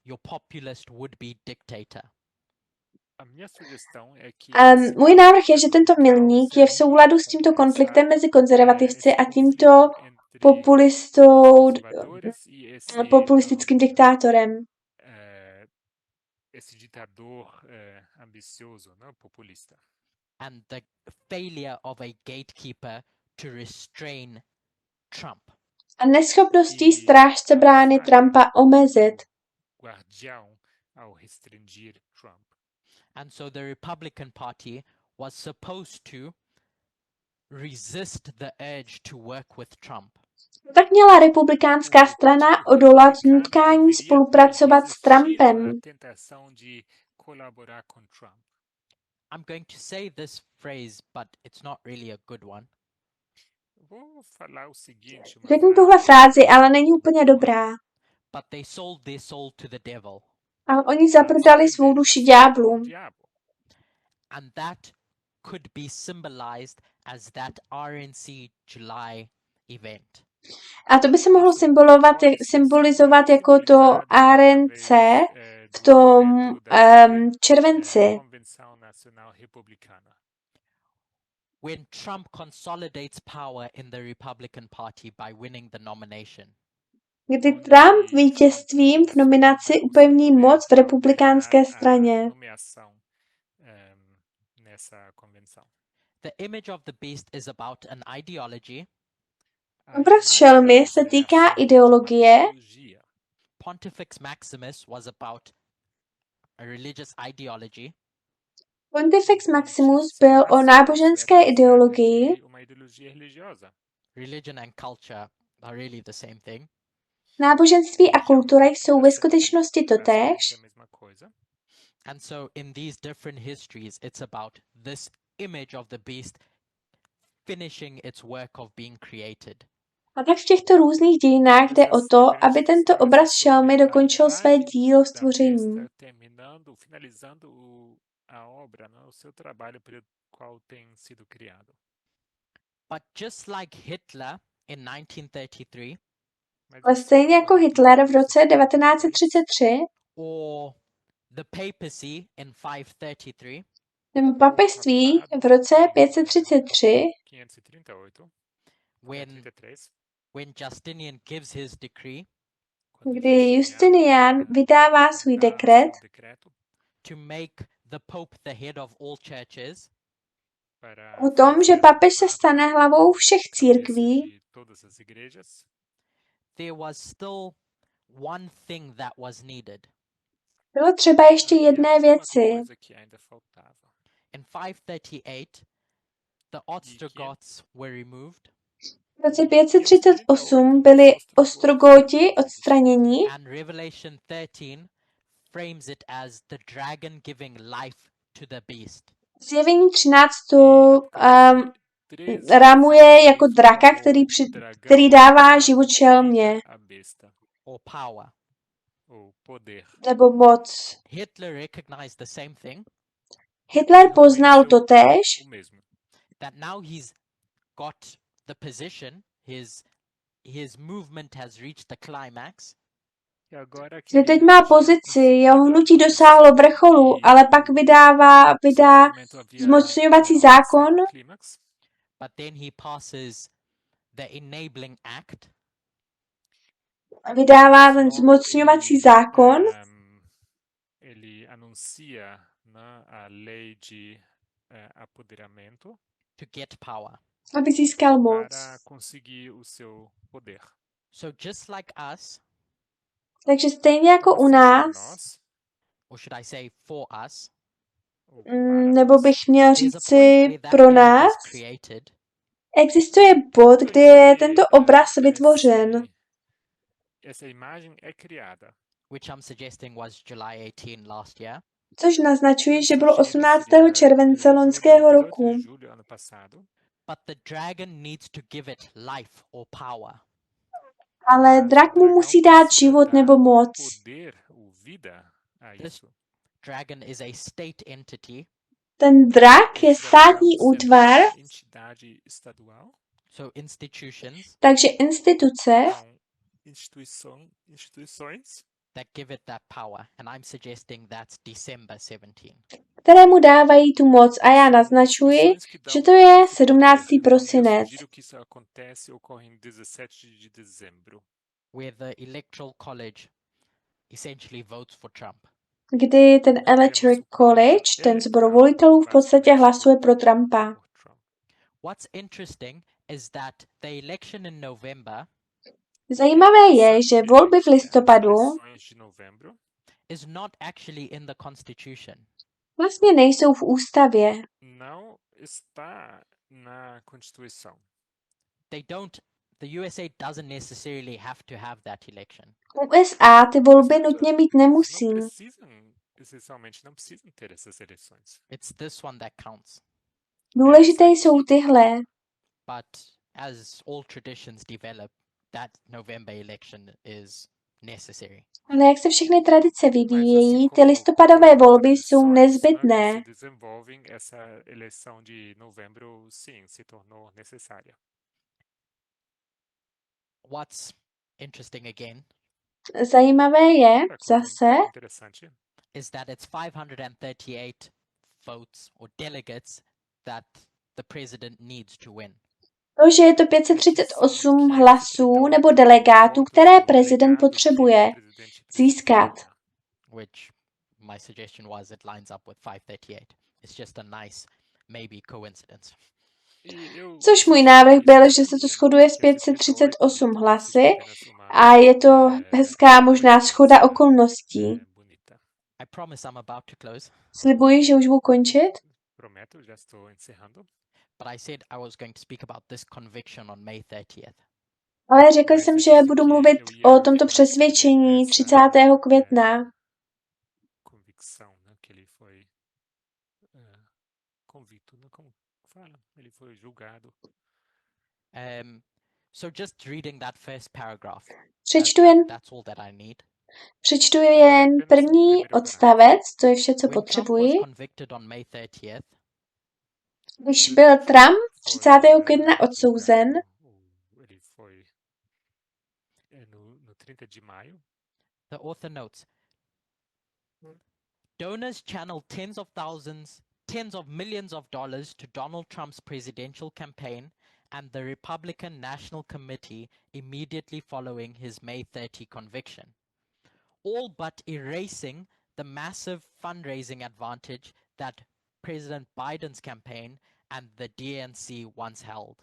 Your populist would-be dictator. Můj návrh je, že tento milník je v souladu s tímto konfliktem mezi konzervativci a tímto populistickým diktátorem. Esse ditador ambicioso, não, populista. And the failure of a gatekeeper to restrain Trump. A neschopností strážce brány Trumpa omezit. Guardião ao restringir Trump. And so the Republican Party was supposed to resist the urge to work with Trump. Tak měla republikánská strana odolat nutkání spolupracovat s Trumpem. I'm going to say this phrase, but it's not really a good one. Řeknu tuhle frázi, ale není úplně dobrá. but they sold their soul to the devil. Ale oni zaprodali svou duši ďáblu. And that could be symbolized as that RNC July event. A to by se mohlo symbolizovat jako to RNC v tom červenci, when Trump consolidates power in the Republican Party by winning the nomination. kdy Trump vítězstvím v nominaci upevní moc v republikánské straně. The image of the beast is about an ideology. Obraz šelmy se týká ideologie. Pontifex Maximus was about a religious ideology. Pontifex Maximus byl o náboženské ideologii. Religion and culture are really the same thing. Náboženství a kultura jsou ve skutečnosti totéž. And so in these different histories, it's about this image of the beast finishing its work of being created. A tak v těchto různých dějinách jde o to, aby tento obraz šelmy dokončil své dílo stvoření. But just like Hitler in 1933, Ale stejně jako Hitler v roce 1933 or the papacy in 533, nebo papežství v roce 533, when Justinian gives his decree kdy Justinian vydává svůj dekret to make the Pope the head of all churches, o tom, že papež se stane hlavou všech církví, there was still one thing that was needed. bylo třeba ještě jedné věci. In 538, the Ostrogoths were removed V roce 538 byli Ostrogoti odstraněni and Revelation 13 frames it as the dragon giving life to the beast. Zjevení 13 to rámuje jako draka, který dává život šelmě, Or power. nebo moc. Hitler recognized the same thing, Hitler poznal totéž, that now he's got the position, his movement has reached the climax, že teď má pozici, jeho hnutí dosáhlo vrcholu, ale pak vydá zmocňovací zákon, but then he passes the enabling act, vydává ten zmocňovací zákon, ele anuncia a lei de apoderamento to get power. aby získal moc. para conseguir o seu poder. So just like us, Takže stejně jako u nás, or should I say for us, nebo bych měl there's a říci point where that pro image nás, is created, existuje bod, kdy je tento obraz vytvořen, Essa imagem é criada. which I'm suggesting was July 18 last year. což naznačuje, že bylo 18. července loňského roku. But the dragon needs to give it life or power. Ale drak mu musí dát život nebo moc. This dragon is a state entity, Ten drak je státní útvar, so institutions takže instituce, instituições that give it that power. And I'm suggesting that's December 17. které mu dávají tu moc. A já naznačuji, že to je 17. prosinec, que isso acontece ocorre em 17 de dezembro. Where the electoral college essentially votes for Trump. kdy ten Electoral College, ten sbor volitelů, v podstatě hlasuje pro Trumpa. What's interesting is that the election in November Zajímavé je, že volby v listopadu is not actually in the Constitution. vlastně nejsou v ústavě. Não está na Constituição. The USA doesn't necessarily have to have that election. USA ty volby nutně mít nemusí. Essencialmente não precisam ter essas eleições. It's this one that counts. Důležité jsou tyhle. But as all traditions develop, that November election is necessary. Ale jak se všechny tradice vyvíjejí, ty listopadové volby jsou nezbytné. que se desenvolvem, essa eleição de novembro, sim, se tornou necessária. What's interesting again Zajímavé je Outra coisa zase, interessante is that it's 538 votes or delegates that the president needs to win. to, že je to 538 hlasů nebo delegátů, které prezident potřebuje získat. Which my suggestion was it lines up with 538. It's just a nice maybe coincidence. Což můj návrh byl, že se to shoduje s 538 hlasy a je to hezká možná shoda okolností. I promise I'm about to close, Slibuji, že už budu končit, Prometo, já estou encerrando. but I said I was going to speak about this conviction on May 30th. ale řekl jsem, že budu mluvit o tomto přesvědčení 30. května. Convicção, né, que ele foi convicto, né, como fala? Ele foi julgado. So just reading that first paragraph, Přečtu jen první odstavec, to je vše, co potřebuji. Když byl Trump 30. května odsouzen, Ele foi no 30 de maio. the author notes, donors channeled tens of millions of dollars to Donald Trump's presidential campaign and the Republican National Committee immediately following his May 30 conviction, all but erasing the massive fundraising advantage that President Biden's campaign and the DNC once held.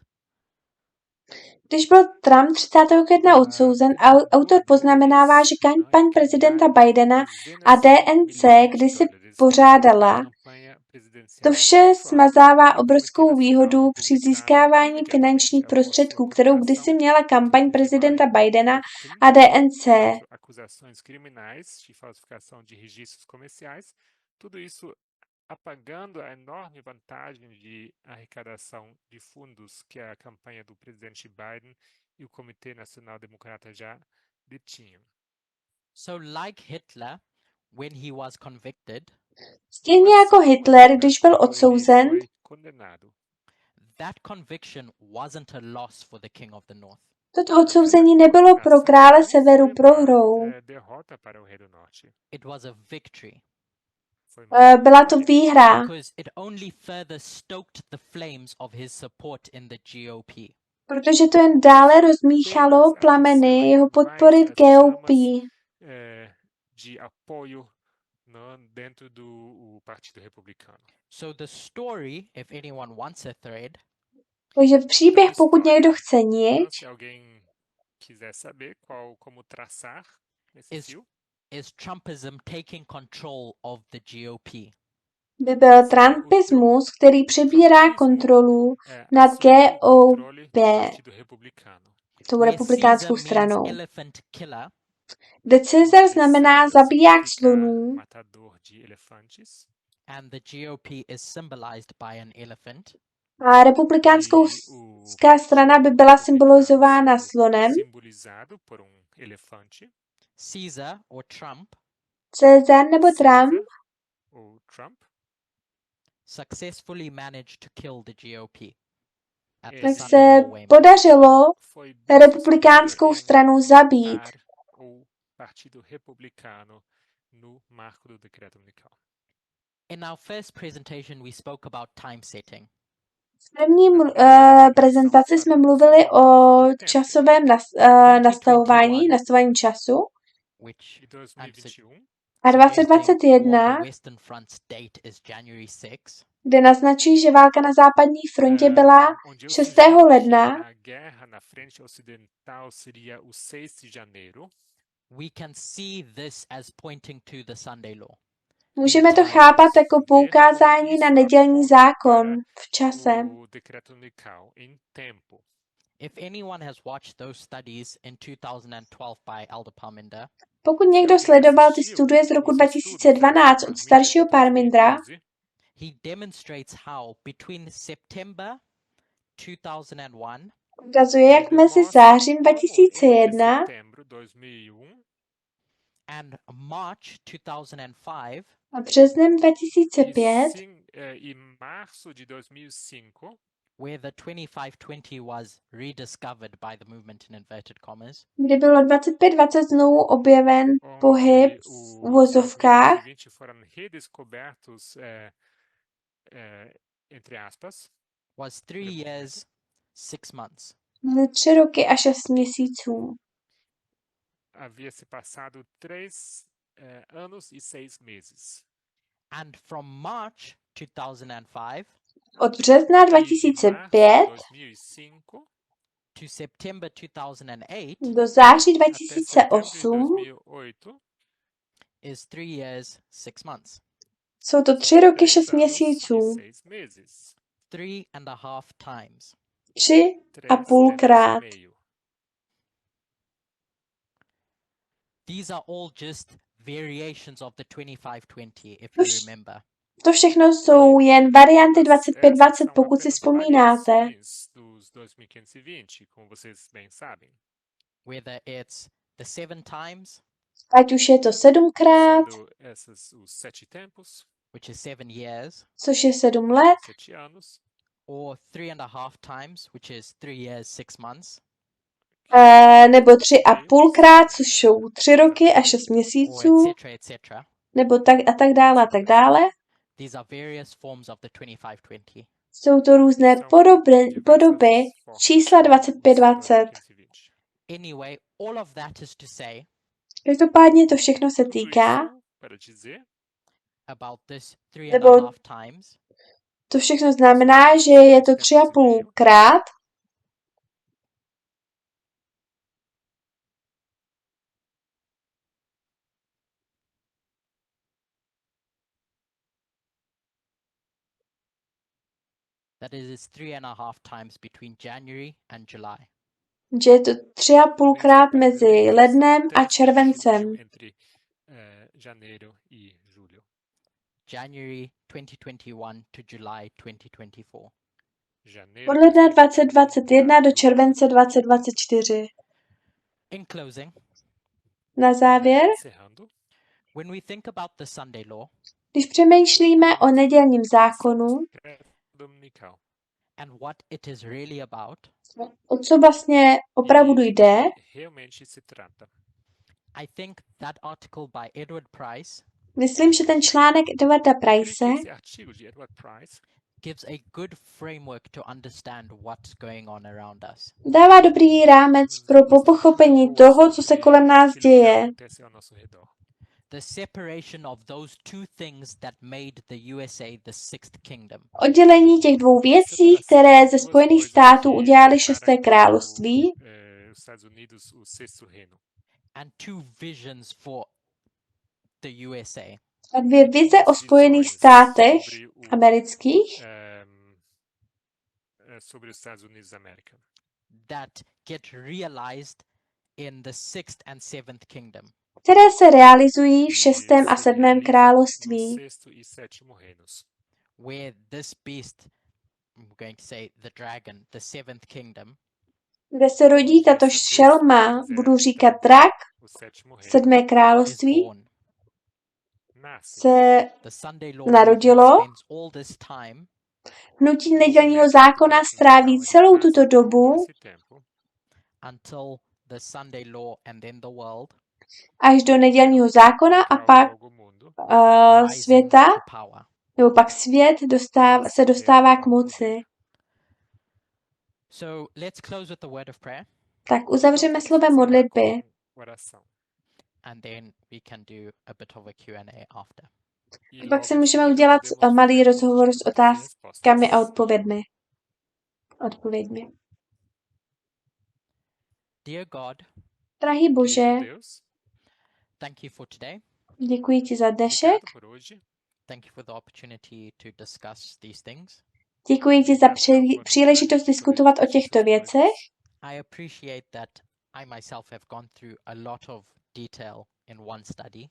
Když byl Trump 30. května odsouzen, autor poznamenává, že kampaň prezidenta Bidena a DNC kdysi pořádala. To vše smazává obrovskou výhodu při získávání finančních prostředků, kterou kdysi měla kampaň prezidenta Bidena a DNC. Acusações criminais de falsificação de registros comerciais, tudo isso apagando a enorme vantagem de arrecadação de fundos que a campanha do presidente Biden e o Comitê Nacional Democrata já detinham. So like Hitler, when he was convicted, Stejně jako Hitler, když byl odsouzen, that conviction wasn't a loss for the King of the North. Toto odsouzení nebylo pro krále severu prohrou. It was a victory. Byla to výhra, Because it only further stoked the flames of his support in the GOP. protože to jen dále rozmíchalo plameny jeho podpory v GOP. De apoio dentro do Partido Republicano. So the story, if anyone wants a thread, Takže příběh, pokud někdo chce niť, Se alguém quiser saber como traçar esse fio, is Trumpism taking control of the GOP. by byl Trumpismus, který přebírá kontrolu nad GOP, tou republikánskou stranou. Kde Caesar znamená zabiják slonů And the GOP is symbolized by an elephant. a republikánskou strana by byla symbolizována slonem. simbolizado por elefante. Caesar or Trump Caesar nebo Trump Ou Trump successfully managed to kill the GOP. At the tak Sunday se Law Wayman. podařilo foi republikánskou stranu zabít. o Partido Republicano no marco do decreto unical. In our first presentation, we spoke about time setting. V první prezentaci jsme mluvili o časovém nastavování času Which E 2021 a 2021, the Western Front's date is January 6. kde naznačují, že válka na západní frontě byla onde eu 6. sugiro que ledna. a guerra na frente ocidental seria o 6 de janeiro. We can see this as pointing to the Sunday Law. Můžeme to chápat jako poukázání na nedělní zákon v čase. O decreto unical em tempo. If anyone has watched those studies in 2012 by Elder Parminder, Pokud někdo sledoval ty studie z roku 2012 od staršího Parmindra, he demonstrates how between September 2001 ukazuje, jak mezi zářím 2001 setembro 2001 And March 2005 a březnem 2005, e março de 2005, where the 2520 was rediscovered by the movement in inverted commas, kdy bylo 2520 znovu objeven pohyb v os uvozovkách, 2520 foram redescobertos, entre aspas, was 3 years, 6 months. byly 3 roky a 6 měsíců. havia se passado 3 anos e 6 meses. And from March 2005 Od března E de março 2005 de 2005 to September 2008 do září até setembro de 2008 2008 is 3 years, 6 months. jsou to 3 roky 6 3 anos e měsíců. 6 meses. 3.5 times. 3,5 krát. meio. These are all just variations of the 2520, if you remember. To všechno jsou jen varianty 2520, pokud si vzpomínáte. Variações dos 2520, como vocês bem sabem. Whether it's the 7 times, Ať už je to 7krát, Sendo esses os 7 tempos, which is 7 years, což je 7 let, 7 anos, or 3.5 times, which is 3 years, 6 months, nebo 3,5krát, což jsou 3 roky a 6 or měsíců, etc. nebo tak a tak dále a tak dále. These are various forms of the 2520. Jsou to různé podoby čísla 2520. Anyway, all of that is to say Každopádně to všechno se tudo týká, isso para dizer about this Nebo- 3.5 times to všechno znamená, že je to 3,5krát, that is 3.5 times between January and July. že je to 3,5krát mezi lednem a červencem. Entre janeiro e julho. January 2021 to July 2024. Janeiro Od ledna 2021 2021 do julho července 2024. In closing, Na závěr, encerrando, when we think about the Sunday law když přemýšlíme o nedělním zákonu, dominical. and what it is really about, o co vlastně opravdu E jde, que realmente se trata. I think that article by Edward Price myslím, že ten článek Edwarda Creio Price que esse artigo de Edward Price gives a good framework to understand what's going on around us. dává dobrý rámec nos pro dá uma pochopení estrutura boa toho, co se sobre kolem nás aquilo que děje. acontece ao nosso redor. The separation of those two things that made the USA the sixth kingdom. Oddělení těch dvou věcí, které ze Spojených států udělali šesté království, Os Estados Unidos, o sexto reino. And two visions for the USA. a dvě vize o Spojených státech amerických, Sobre os Estados Unidos da América. That get realized in the sixth and seventh kingdom. které se realizují v Que šestém a se sedmém realizam no království, sexto e sétimo reinos. Where this beast, I'm going to say the dragon, the seventh kingdom, kde se rodí tato šelma, budu říkat drak, O sétimo reino. sedmé is království, born. Nasce. se The Sunday law narodilo. movement spends all this time hnutí nedělního zákona stráví celou tuto dobu Esse tempo, until the Sunday law and then the world až do nedělního zákona a até pak logo mundo, rising světa, to power. nebo pak svět se dostává k moci. So let's close with the word of prayer, Tak uzavřeme vamos slovem encerrar modlitby com oração. and then we can do a bit of a Q&A after. E pak logo si em můžeme seguida udělat podemos malý fazer rozhovor s perguntas e otázkami a respostas. odpověďmi. Dear God, Drahý Bože, Querido Deus, thank you for today. děkuji ti za dnešek, obrigado por hoje. Thank you for the opportunity to discuss these things. děkuji ti za příležitost diskutovat o těchto věcech. I appreciate that I myself have gone through a lot of detail in one study.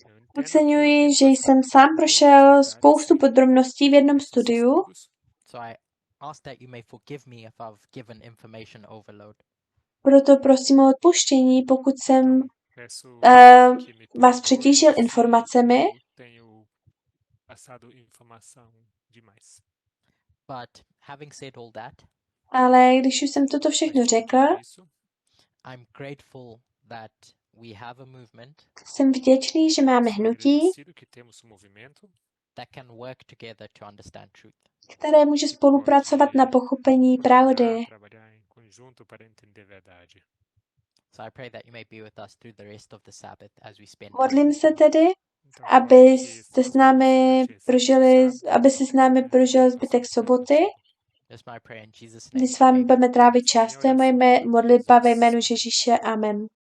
Eu entendo que eu Oceňuji, tenho že jsem passado sám por prošel muitos spoustu detalhes podrobností v jednom nesses studiu, estudos. So I ask that you may forgive me if I've given information overload. proto prosím o odpuštění, pokud jsem Peço que me vás perdoem přetížil se informacemi, eu tenho passado informação demais. But having said all that, ale když už jsem toto Mas všechno tendo řekl, dito isso, I'm grateful that we have a movement jsem vděčný, že máme sou hnutí, agradecido que temos um movimento that can work together to understand truth. které může spolupracovat na pochopení pravdy. trabalhar em conjunto para entender a verdade. So I pray that you may be with us through the rest of the Sabbath as we spend time Modlím with se you. tedy, Então, oro que abyste s námi durante esse prožili, sábado, aby si s námi juntos prožil passemos zbytek tempo soboty. contigo. That's my prayer in Jesus' My name. s vámi Amen. budeme trávit Essa é a čas, minha to je moje oração em nome de modlitba ve Jesus. jménu Amém. Ježíše. Amen.